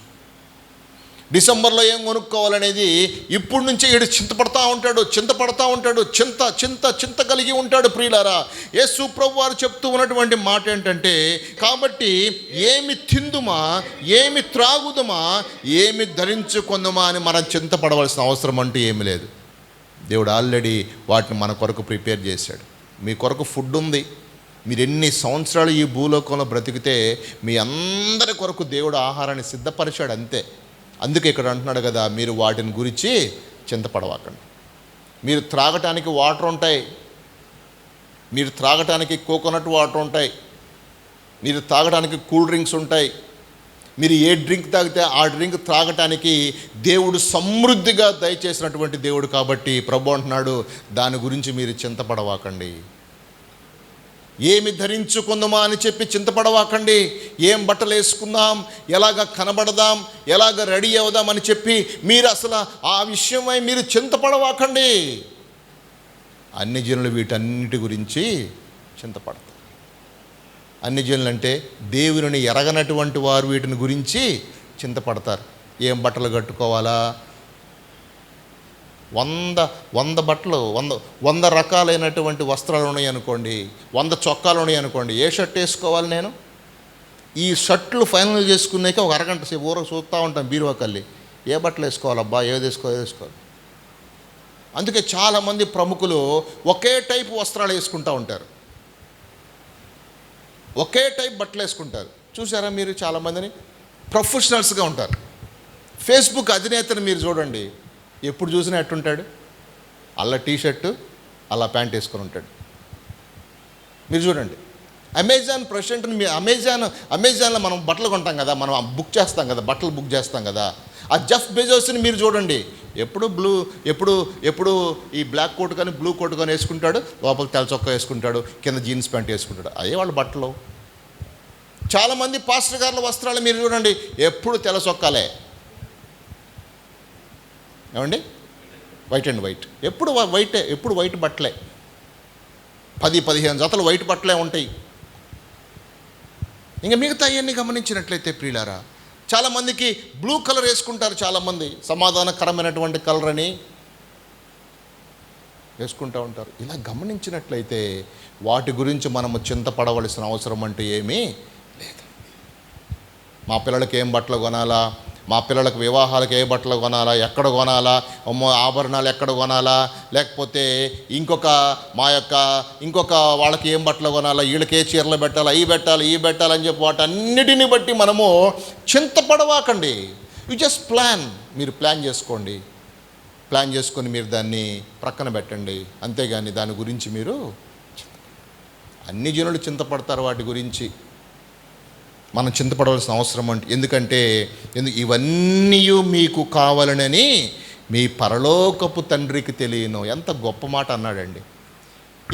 డిసెంబర్లో ఏం కొనుక్కోవాలనేది ఇప్పుడు నుంచే ఈడు చింతపడతా ఉంటాడు. చింత కలిగి ఉంటాడు ప్రియులారా. యేసు ప్రభువారు చెప్తూ ఉన్నటువంటి మాట ఏంటంటే, కాబట్టి ఏమి తిందుమా, ఏమి త్రాగుదమా, ఏమి ధరించుకుందుమా అని మనం చింతపడవలసిన అవసరం అంటూ ఏమి లేదు. దేవుడు ఆల్రెడీ వాటిని మన కొరకు ప్రిపేర్ చేశాడు. మీ కొరకు ఫుడ్ ఉంది. మీరు ఎన్ని సంవత్సరాలు ఈ భూలోకంలో బ్రతికితే మీ అందరి కొరకు దేవుడు ఆహారాన్ని సిద్ధపరిచాడు అంతే. అందుకే ఇక్కడ అంటున్నాడు కదా, మీరు వాటిని గురించి చింతపడవాకండి. మీరు త్రాగటానికి వాటర్ ఉంటాయి, మీరు త్రాగటానికి కోకోనట్ వాటర్ ఉంటాయి, మీరు త్రాగటానికి కూల్ డ్రింక్స్ ఉంటాయి. మీరు ఏ డ్రింక్ తాగితే ఆ డ్రింక్ త్రాగటానికి దేవుడు సమృద్ధిగా దయచేసినటువంటి దేవుడు. కాబట్టి ప్రభు అంటున్నాడు, దాని గురించి మీరు చింతపడవాకండి. ఏమి ధరించుకుందామా అని చెప్పి చింతపడవాకండి. ఏం బట్టలు వేసుకుందాం, ఎలాగ కనబడదాం, ఎలాగ రెడీ అవుదాం అని చెప్పి మీరు అసలు ఆ విషయమై మీరు చింతపడవాకండి. అన్ని జనులు వీటన్నిటి గురించి చింతపడతారు. అన్ని జనులు అంటే దేవుని ఎరగనటువంటి వారు వీటిని గురించి చింతపడతారు. ఏం బట్టలు కట్టుకోవాలా, 100 బట్టలు, 100 రకాలైనటువంటి వస్త్రాలు ఉన్నాయి అనుకోండి, 100 చొక్కాలు ఉన్నాయి అనుకోండి, ఏ షర్ట్ వేసుకోవాలి నేను? ఈ షర్ట్లు ఫైనల్ చేసుకున్నాక ఒక అరగంట సేపు ఊరకు చూస్తూ ఉంటాం బీరువాకల్లి, ఏ బట్టలు వేసుకోవాలబ్బా, ఏది వేసుకోవాలి. అందుకే చాలామంది ప్రముఖులు ఒకే టైపు వస్త్రాలు వేసుకుంటూ ఉంటారు, ఒకే టైప్ బట్టలు వేసుకుంటారు. చూసారా మీరు? చాలామందిని ప్రొఫెషనల్స్గా ఉంటారు. ఫేస్బుక్ అధినేతను మీరు చూడండి, ఎప్పుడు చూసినా ఎట్టుంటాడు, అలా టీషర్టు, అలా ప్యాంట్ వేసుకొని ఉంటాడు. మీరు చూడండి. అమెజాన్ ప్రెసిడెంట్ని మీ అమెజాన్లో మనం బట్టలు కొంటాం కదా, మనం బుక్ చేస్తాం కదా, బట్టలు బుక్ చేస్తాం కదా. ఆ జెఫ్ బెజోస్ని మీరు చూడండి, ఎప్పుడు ఈ బ్లాక్ కోట్ కానీ బ్లూ కోట్ కానీ వేసుకుంటాడు, లోపల తెల్ల చొక్కా వేసుకుంటాడు, కింద జీన్స్ ప్యాంట్ వేసుకుంటాడు. అదే వాళ్ళ బట్టలు. చాలామంది పాస్టర్ గారుల వస్త్రాలు మీరు చూడండి, ఎప్పుడు తెల్ల చొక్కాలే. ఏమండి? వైట్ అండ్ వైట్, ఎప్పుడు వైటే, ఎప్పుడు వైట్ బట్టలే. 10-15 జతలు వైట్ బట్టలే ఉంటాయి. ఇంకా మిగతా అవన్నీ గమనించినట్లయితే ప్రియులారా, చాలామందికి బ్లూ కలర్ వేసుకుంటారు. చాలామంది సమాధానకరమైనటువంటి కలర్ అని వేసుకుంటూ ఉంటారు. ఇలా గమనించినట్లయితే వాటి గురించి మనము చింతపడవలసిన అవసరం అంటూ ఏమీ లేదు. మా పిల్లలకి ఏం బట్టలు కొనాలా, మా పిల్లలకు వివాహాలకు ఏ బట్టలు కొనాలా, ఎక్కడ కొనాలా, ఆభరణాలు ఎక్కడ కొనాలా, లేకపోతే ఇంకొక వాళ్ళకి ఏం బట్టలు కొనాలా, వీళ్ళకి ఏ చీరలు పెట్టాలా, ఈ పెట్టాలని చెప్పి వాటన్నిటిని బట్టి మనము చింతపడవాకండి. యు జస్ట్ మీరు ప్లాన్ చేసుకోండి. ప్లాన్ చేసుకొని మీరు దాన్ని ప్రక్కన పెట్టండి. అంతేగాని దాని గురించి మీరు అన్ని జనులు చింతపడతారు వాటి గురించి. మనం చింతపడవలసిన అవసరం ఎందుకంటే ఇవన్నీ మీకు కావాలనని మీ పరలోకపు తండ్రికి తెలియను. ఎంత గొప్ప మాట అన్నాడండి.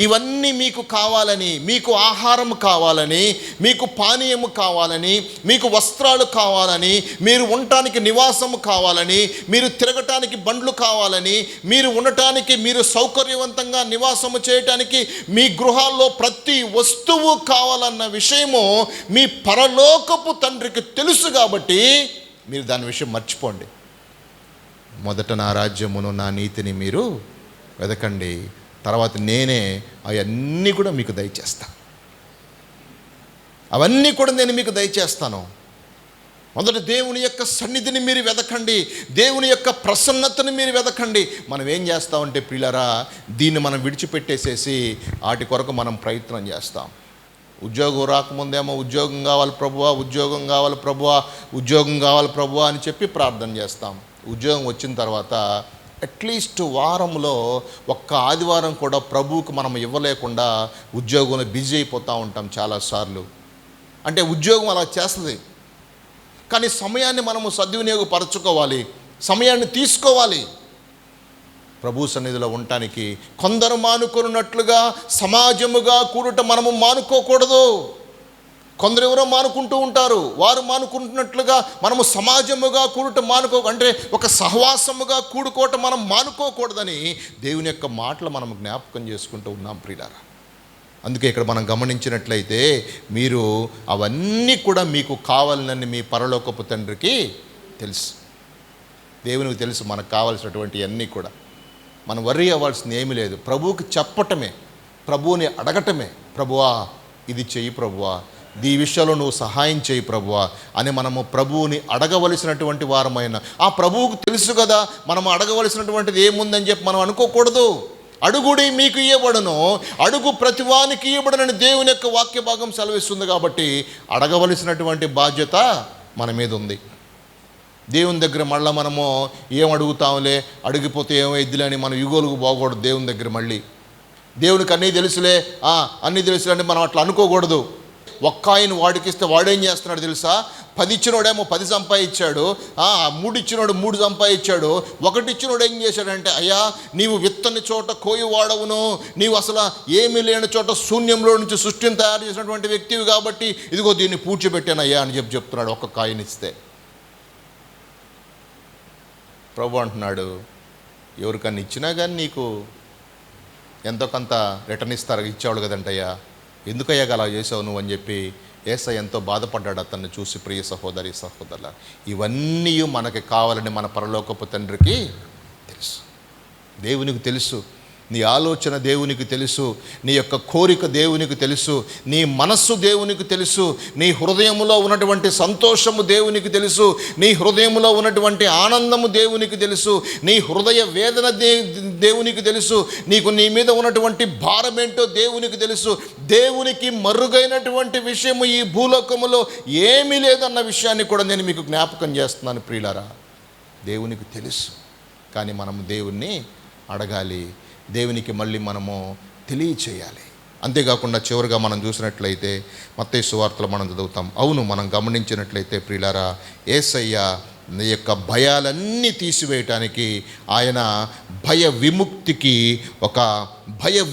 ఇవన్నీ మీకు కావాలని, మీకు ఆహారం కావాలని, మీకు పానీయము కావాలని, మీకు వస్త్రాలు కావాలని, మీరు ఉండటానికి నివాసము కావాలని, మీరు తిరగటానికి బండ్లు కావాలని, మీరు ఉండటానికి, మీరు సౌకర్యవంతంగా నివాసము చేయటానికి మీ గృహాల్లో ప్రతి వస్తువు కావాలన్న విషయము మీ పరలోకపు తండ్రికి తెలుసు. కాబట్టి మీరు దాని విషయం మర్చిపోండి. మొదట నా రాజ్యమును నా నీతిని మీరు వెదకండి, తర్వాత నేనే అవన్నీ కూడా మీకు దయచేస్తాను. అవన్నీ కూడా నేను మీకు దయచేస్తాను. మొదట దేవుని యొక్క సన్నిధిని మీరు వెదకండి, దేవుని యొక్క ప్రసన్నతని మీరు వెదకండి. మనం ఏం చేస్తామంటే ప్రియులారా, దీన్ని మనం విడిచిపెట్టేసేసి వాటి కొరకు మనం ప్రయత్నం చేస్తాం. ఉద్యోగం రాకముందేమో ఉద్యోగం కావాలి ప్రభువా, ఉద్యోగం కావాలి ప్రభువా, ఉద్యోగం కావాలి ప్రభువా అని చెప్పి ప్రార్థన చేస్తాం. ఉద్యోగం వచ్చిన తర్వాత అట్లీస్ట్ వారంలో ఒక్క ఆదివారం కూడా ప్రభువుకు మనం ఇవ్వలేకుండా ఉద్యోగంలో బిజీ అయిపోతూ ఉంటాం చాలాసార్లు. అంటే ఉద్యోగం అలా చేస్తుంది. కానీ సమయాన్ని మనము సద్వినియోగపరచుకోవాలి, సమయాన్ని తీసుకోవాలి. ప్రభు సన్నిధిలో ఉండటానికి కొందరు మానుకున్నట్లుగా సమాజముగా కూడుట మనము మానుకోకూడదు. కొందరు ఎవరో మానుకుంటూ ఉంటారు, వారు మానుకుంటున్నట్లుగా మనము సమాజముగా కూడుట అంటే ఒక సహవాసముగా కూడుకోవటం మనం మానుకోకూడదని దేవుని యొక్క మాటలు మనం జ్ఞాపకం చేసుకుంటూ ఉన్నాం ప్రియులారా. అందుకే ఇక్కడ మనం గమనించినట్లయితే మీరు అవన్నీ కూడా మీకు కావాలని మీ పరలోకపు తండ్రికి తెలుసు. దేవునికి తెలుసు మనకు కావాల్సినటువంటి అన్నీ కూడా. మనం వర్రీ అవ్వాల్సింది ఏమీ లేదు. ప్రభువుకి చెప్పటమే, ప్రభువుని అడగటమే, ప్రభువా ఇది చెయ్యి ప్రభువా, ఈ విషయంలో నువ్వు సహాయం చేయి ప్రభువా అని మనము ప్రభువుని అడగవలసినటువంటి వారమైన. ఆ ప్రభువుకు తెలుసు కదా మనం అడగవలసినటువంటిది ఏముందని చెప్పి మనం అనుకోకూడదు. అడుగుడి మీకు ఇవ్వబడును, అడుగు ప్రతివానికి ఇవ్వబడనని దేవుని యొక్క వాక్య భాగం సెలవిస్తుంది. కాబట్టి అడగవలసినటువంటి బాధ్యత మన మీద ఉంది. దేవుని దగ్గర మళ్ళీ మనము ఏం అడుగుతాంలే, అడిగిపోతే ఏమైద్దిలే అని మనం యుగోలుగు పోకూడదు. దేవుని దగ్గర మళ్ళీ దేవునికి అన్నీ తెలుసులే, అన్నీ తెలుసులే అని మనం అట్లా అనుకోకూడదు. ఒక్క ఆయన వాడికి ఇస్తే వాడేం చేస్తున్నాడు తెలుసా? 10 ఇచ్చినోడేమో 10 సంపాదించాడు, 3 ఇచ్చినోడు 3 సంపాదించాడు. 1 ఇచ్చినోడు ఏం చేశాడంటే, అయ్యా నీవు విత్తని చోట కోయి వాడవును, నీవు అసలు ఏమీ లేని చోట శూన్యంలో నుంచి సృష్టిని తయారు చేసినటువంటి వ్యక్తివి కాబట్టి ఇదిగో దీన్ని పూడ్చిపెట్టాను అయ్యా అని చెప్తున్నాడు. ఒక్క కాయిన్ ఇస్తే ప్రభు అంటున్నాడు, ఎవరికన్నా ఇచ్చినా కానీ నీకు ఎంతో కొంత రిటర్న్ ఇస్తారు, ఇచ్చేవాడు కదంటయ్యా, ఎందుకయ్యా అలా చేసావు నువ్వు అని చెప్పి యేసయ్య ఎంతో బాధపడ్డాడు అతన్ని చూసి. ప్రియ సహోదరి సహోదరుల, ఇవన్నీ మనకి కావాలని మన పరలోకపు తండ్రికి తెలుసు. దేవునికి తెలుసు, నీ ఆలోచన దేవునికి తెలుసు, నీ యొక్క కోరిక దేవునికి తెలుసు, నీ మనస్సు దేవునికి తెలుసు, నీ హృదయంలో ఉన్నటువంటి సంతోషము దేవునికి తెలుసు, నీ హృదయంలో ఉన్నటువంటి ఆనందము దేవునికి తెలుసు, నీ హృదయ వేదన దేవునికి తెలుసు, నీ మీద ఉన్నటువంటి భారం ఏంటో దేవునికి తెలుసు. దేవునికి మరుగైనటువంటి విషయము ఈ భూలోకములో ఏమీ లేదన్న విషయాన్ని కూడా నేను మీకు జ్ఞాపకం చేస్తున్నాను ప్రియులారా. దేవునికి తెలుసు, కానీ మనం దేవుణ్ణి అడగాలి, దేవునికి మళ్ళీ మనము తెలియచేయాలి. అంతేకాకుండా చివరిగా మనం చూసినట్లయితే మత్తయి సువార్తలో మనం చదువుతాం. అవును, మనం గమనించినట్లయితే ప్రియులారా, యేసయ్య యొక్క భయాలన్నీ తీసివేయటానికి ఆయన భయ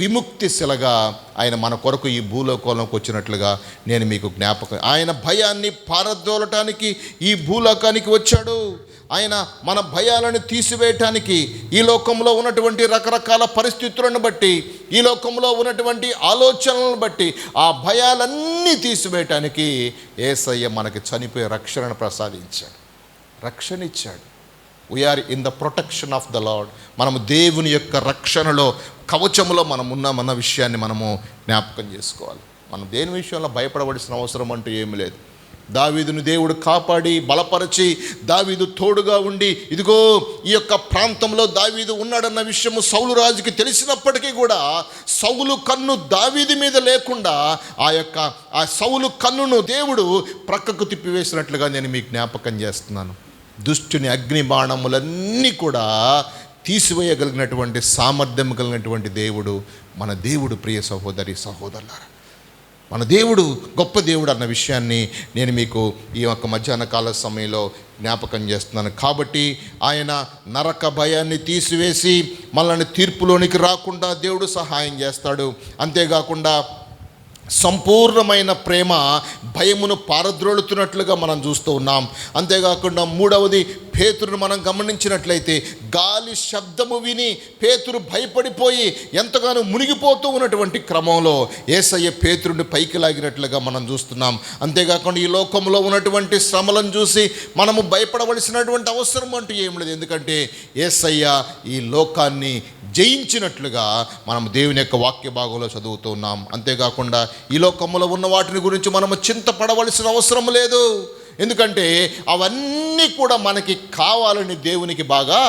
విముక్తి శిలగా ఆయన మన కొరకు ఈ భూలోకంలోకి వచ్చినట్లుగా నేను మీకు జ్ఞాపకం. ఆయన భయాన్ని పారదోలటానికి ఈ భూలోకానికి వచ్చాడు. ఆయన మన భయాలను తీసివేయటానికి, ఈ లోకంలో ఉన్నటువంటి రకరకాల పరిస్థితులను బట్టి, ఈ లోకంలో ఉన్నటువంటి ఆలోచనలను బట్టి ఆ భయాలన్నీ తీసివేయటానికి యేసయ్య మనకి చనిపోయే రక్షణను ప్రసాదించాడు, రక్షణ ఇచ్చాడు. We are in the protection of the Lord. మనము దేవుని యొక్క రక్షణలో, కవచములో మనం ఉన్నామన్న విషయాన్ని మనము జ్ఞాపకం చేసుకోవాలి. మనం దేని విషయంలో భయపడవలసిన అవసరం అంటూ ఏమి లేదు. దావీదును దేవుడు కాపాడి బలపరిచి దావీదు తోడుగా ఉండి, ఇదిగో ఈ యొక్క ప్రాంతంలో దావీదు ఉన్నాడన్న విషయము సౌలు రాజుకి తెలిసినప్పటికీ కూడా సౌలు కన్ను దావీదు మీద లేకుండా ఆ సౌలు కన్నును దేవుడు ప్రక్కకు తిప్పివేసినట్లుగా నేను మీకు జ్ఞాపకం చేస్తున్నాను. దుష్టుని అగ్ని బాణములన్నీ కూడా తీసివేయగలిగినటువంటి సామర్థ్యం కలిగినటువంటి దేవుడు మన దేవుడు. ప్రియ సహోదరి సహోదరులారా, మన దేవుడు గొప్ప దేవుడు అన్న విషయాన్ని నేను మీకు ఈ యొక్క మధ్యాహ్న కాల సమయంలో జ్ఞాపకం చేస్తున్నాను. కాబట్టి ఆయన నరక భయాన్ని తీసివేసి మనల్ని తీర్పులోనికి రాకుండా దేవుడు సహాయం చేస్తాడు. అంతేకాకుండా సంపూర్ణమైన ప్రేమ భయమును పారద్రోలుతున్నట్లుగా మనం చూస్తూ ఉన్నాం. అంతేకాకుండా మూడవది, పేతురును మనం గమనించినట్లయితే గాలి శబ్దము విని పేతురు భయపడిపోయి ఎంతగానో మునిగిపోతూ ఉన్నటువంటి క్రమంలో యేసయ్య పేతురుని పైకి లాగినట్లుగా మనం చూస్తున్నాం. అంతేకాకుండా ఈ లోకంలో ఉన్నటువంటి శ్రమలను చూసి మనము భయపడవలసినటువంటి అవసరం అంటూ ఏం లేదు. ఎందుకంటే యేసయ్య ఈ లోకాన్ని జయించినట్లుగా మనం దేవుని యొక్క వాక్య భాగంలో చదువుతూ ఉన్నాం. అంతేకాకుండా ఈ లోకంలో ఉన్న వాటిని గురించి మనము చింతపడవలసిన అవసరం లేదు. ఎందుకంటే అవన్నీ కూడా మనకి కావాలని దేవునికి బాగా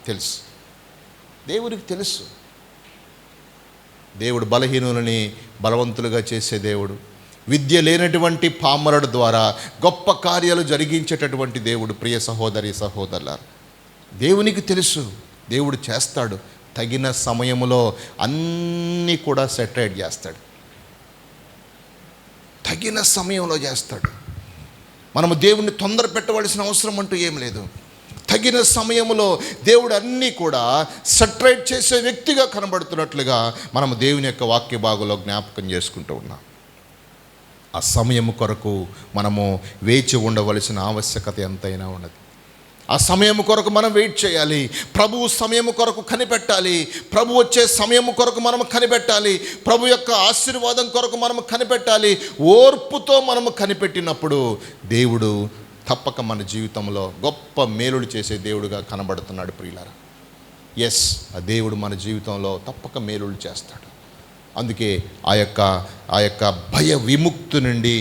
తెలుసు. దేవునికి తెలుసు. దేవుడు బలహీనులని బలవంతులుగా చేసే దేవుడు. విద్య లేనటువంటి పామరుడు ద్వారా గొప్ప కార్యాలు జరిగించేటటువంటి దేవుడు. ప్రియ సహోదరి సహోదరులారా, దేవునికి తెలుసు, దేవుడు చేస్తాడు. తగిన సమయంలో అన్నీ కూడా సెటరేట్ చేస్తాడు. తగిన సమయంలో చేస్తాడు. మనము దేవుణ్ణి తొందర పెట్టవలసిన అవసరం అంటూ ఏం లేదు. తగిన సమయంలో దేవుడు అన్నీ కూడా సెటరేట్ చేసే వ్యక్తిగా కనబడుతున్నట్లుగా మనము దేవుని యొక్క వాక్య భాగంలో జ్ఞాపకం చేసుకుంటూ ఉన్నాం. ఆ సమయం కొరకు మనము వేచి ఉండవలసిన ఆవశ్యకత ఎంతైనా ఉన్నది. ఆ సమయం కొరకు మనం వెయిట్ చేయాలి. ప్రభు సమయం కొరకు కనిపెట్టాలి. ప్రభు వచ్చే సమయం కొరకు మనం కనిపెట్టాలి. ప్రభు యొక్క ఆశీర్వాదం కొరకు మనం కనిపెట్టాలి. ఓర్పుతో మనము కనిపెట్టినప్పుడు దేవుడు తప్పక మన జీవితంలో గొప్ప మేలులు చేసే దేవుడుగా కనబడుతున్నాడు. ప్రియులారా, ఎస్, ఆ దేవుడు మన జీవితంలో తప్పక మేలులు చేస్తాడు. అందుకే ఆ యొక్క భయ విముక్తి నుండి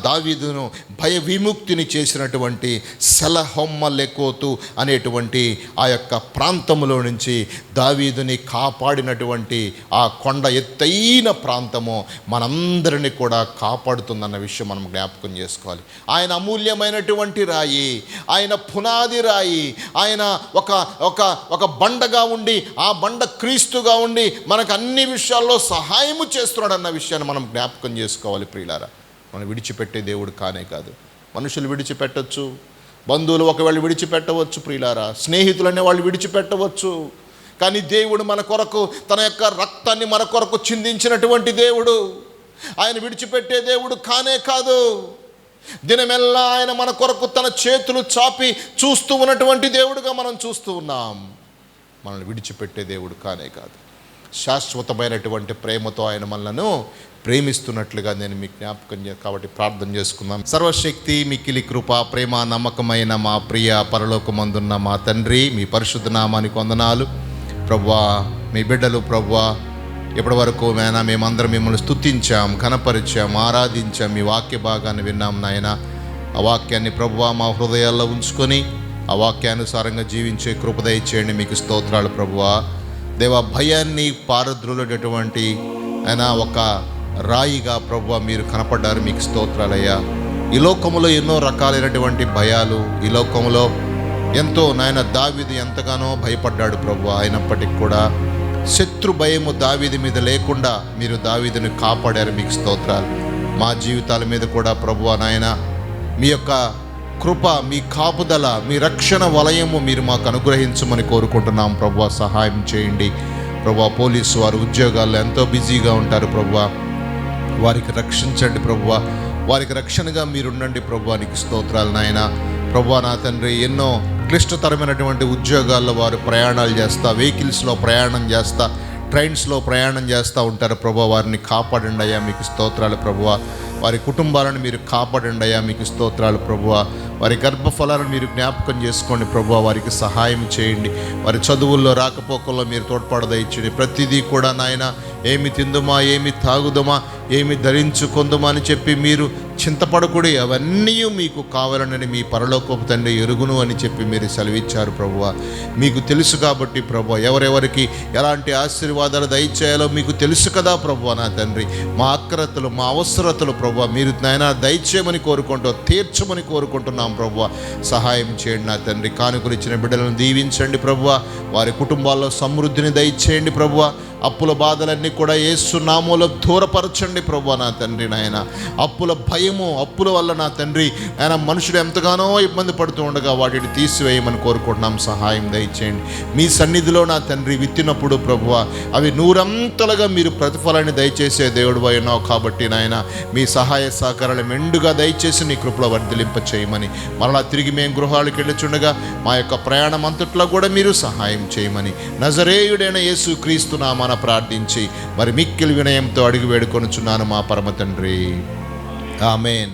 దావీదును భయ విముక్తిని చేసినటువంటి సెలహొమ్మలెకోతు అనేటువంటి ఆ యొక్క ప్రాంతంలో నుంచి దావీదుని కాపాడినటువంటి ఆ కొండ ఎత్తైన ప్రాంతము మనందరినీ కూడా కాపాడుతుందన్న విషయం మనం జ్ఞాపకం చేసుకోవాలి. ఆయన అమూల్యమైనటువంటి రాయి, ఆయన పునాది రాయి, ఆయన ఒక బండగా ఉండి ఆ బండ క్రీస్తుగా ఉండి మనకు అన్ని విషయాల్లో సహాయము చేస్తున్నాడు అన్న విషయాన్ని మనం జ్ఞాపకం చేసుకోవాలి. ప్రియులారా, మనం విడిచిపెట్టే దేవుడు కానే కాదు. మనుషులు విడిచిపెట్టవచ్చు, బంధువులు ఒకవేళ విడిచిపెట్టవచ్చు, ప్రియులారా, స్నేహితులు అనే వాళ్ళు విడిచిపెట్టవచ్చు. కానీ దేవుడు మన కొరకు తన యొక్క రక్తాన్ని మన కొరకు చిందించినటువంటి దేవుడు. ఆయన విడిచిపెట్టే దేవుడు కానే కాదు. దినమెల్లా ఆయన మన కొరకు తన చేతులు చాపి చూస్తూ ఉన్నటువంటి దేవుడుగా మనం చూస్తూ ఉన్నాం. మనల్ని విడిచిపెట్టే దేవుడు కానే కాదు. శాశ్వతమైనటువంటి ప్రేమతో ఆయన మనలను ప్రేమిస్తున్నట్లుగా నేను మీకు జ్ఞాపకం కాబట్టి ప్రార్థన చేసుకుందాం. సర్వశక్తి మిక్కిలి కృప ప్రేమ నమ్మకమైన మా ప్రియ పరలోకమందున్న మా తండ్రి, మీ పరిశుద్ధ నామానికి వందనాలు. ప్రభువా, మీ బిడ్డలు ప్రభువా ఇప్పటి వరకు నాయన మేమందరం మిమ్మల్ని స్తుతించాం, ఘనపరిచాం, ఆరాధించాం, మీ వాక్య భాగాన్ని విన్నాం నాయన. ఆ వాక్యాన్ని ప్రభువా మా హృదయాల్లో ఉంచుకొని ఆ వాక్యానుసారంగా జీవించే కృప దయచేయండి. మీకు స్తోత్రాలు ప్రభువా. దేవా, భయాన్ని పారద్రోలేటటువంటి ఆయన ఒక రాయిగా ప్రభువా మీరు కనపడ్డారు. మీకు స్తోత్రాలయ్యా. ఈ లోకంలో ఎన్నో రకాలైనటువంటి భయాలు, ఈ లోకంలో ఎంతో నాయన దావీదు ఎంతగానో భయపడ్డాడు ప్రభువా. అయినప్పటికీ కూడా శత్రు భయము దావీదు మీద లేకుండా మీరు దావీదుని కాపాడారు. మీకు స్తోత్రాలు. మా జీవితాల మీద కూడా ప్రభువా నాయన మీ యొక్క కృప, మీ కాపుదల, మీ రక్షణ వలయము మీరు మాకు అనుగ్రహించమని కోరుకుంటున్నాం ప్రభువా. సహాయం చేయండి ప్రభువా. పోలీసు వారు ఉద్యోగాల్లో ఎంతో బిజీగా ఉంటారు ప్రభువా, వారికి రక్షించండి ప్రభువా. వారికి రక్షణగా మీరుండండి ప్రభువా. నీకు స్తోత్రాలు నాయన. ప్రభువా నా తండ్రి, ఎన్నో క్లిష్టతరమైనటువంటి ఉద్యోగాల్లో వారు ప్రయాణాలు చేస్తా, వెహికల్స్లో ప్రయాణం చేస్తా, ట్రైన్స్లో ప్రయాణం చేస్తూ ఉంటారు ప్రభువా. వారిని కాపాడండి అయ్యా. మీకు స్తోత్రాలు ప్రభువా. వారి కుటుంబాలను మీరు కాపాడండి అయ్యా. మీకు స్తోత్రాలు ప్రభువా. వారి గర్భఫలాలను మీరు జ్ఞాపకం చేసుకోండి ప్రభువా. వారికి సహాయం చేయండి. వారి చదువుల్లో రాకపోకల్లో మీరు తోడ్పాటు దయచేయండి. ప్రతిదీ కూడా నాయన, ఏమి తిందుమా, ఏమి తాగుదమా, ఏమి ధరించుకొందుమని చెప్పి మీరు చింతపడకుడి, అవన్నీ మీకు కావాలనని మీ పరలోకపు తండ్రి ఎరుగును అని చెప్పి మీరు సెలవిచ్చారు ప్రభువా. మీకు తెలుసు కాబట్టి ప్రభువా, ఎవరెవరికి ఎలాంటి ఆశీర్వాదాలు దయచేయాలో మీకు తెలుసు కదా ప్రభువా. నా తండ్రి, మా అక్రతలు మా అవసరతలు ప్రభువా మీరు నాయన దయచేయమని కోరుకుంటూ తీర్చమని కోరుకుంటున్నాం ప్రభువా. సహాయం చేయండి నా తండ్రి. కానుకలు ఇచ్చిన బిడ్డలను దీవించండి ప్రభువా. వారి కుటుంబాల్లో సమృద్ధిని దయచేయండి ప్రభువా. అప్పుల బాధలన్నీ కూడా యేసు నామములో దూరపరచండి ప్రభువా. నా తండ్రి నాయన, అప్పుల భయము, అప్పుల వల్ల నా తండ్రి ఆయన మనుషుడు ఎంతగానో ఇబ్బంది పడుతూ ఉండగా వాటిని తీసివేయమని కోరుకుంటున్నాం. సహాయం దయచేయండి. మీ సన్నిధిలో నా తండ్రి విత్తినప్పుడు ప్రభువా అవి నూరంతలుగా మీరు ప్రతిఫలాన్ని దయచేసే దేవుడు అయినావు కాబట్టి నాయన, మీ సహాయ సహకారాలు మెండుగా దయచేసి నీ కృపలో వర్ధిలింప చేయమని, మరలా తిరిగి మేము గృహాలకు వెళ్ళుచుండగా మా యొక్క ప్రయాణం అంతట్లో కూడా మీరు సహాయం చేయమని నజరేయుడైన యేసు క్రీస్తు నామాన ప్రార్థించి మరి మిక్కిలి వినయంతో అడిగి వేడుకొనుచున్నాను మా పరమ తండ్రి. ఆమేన్.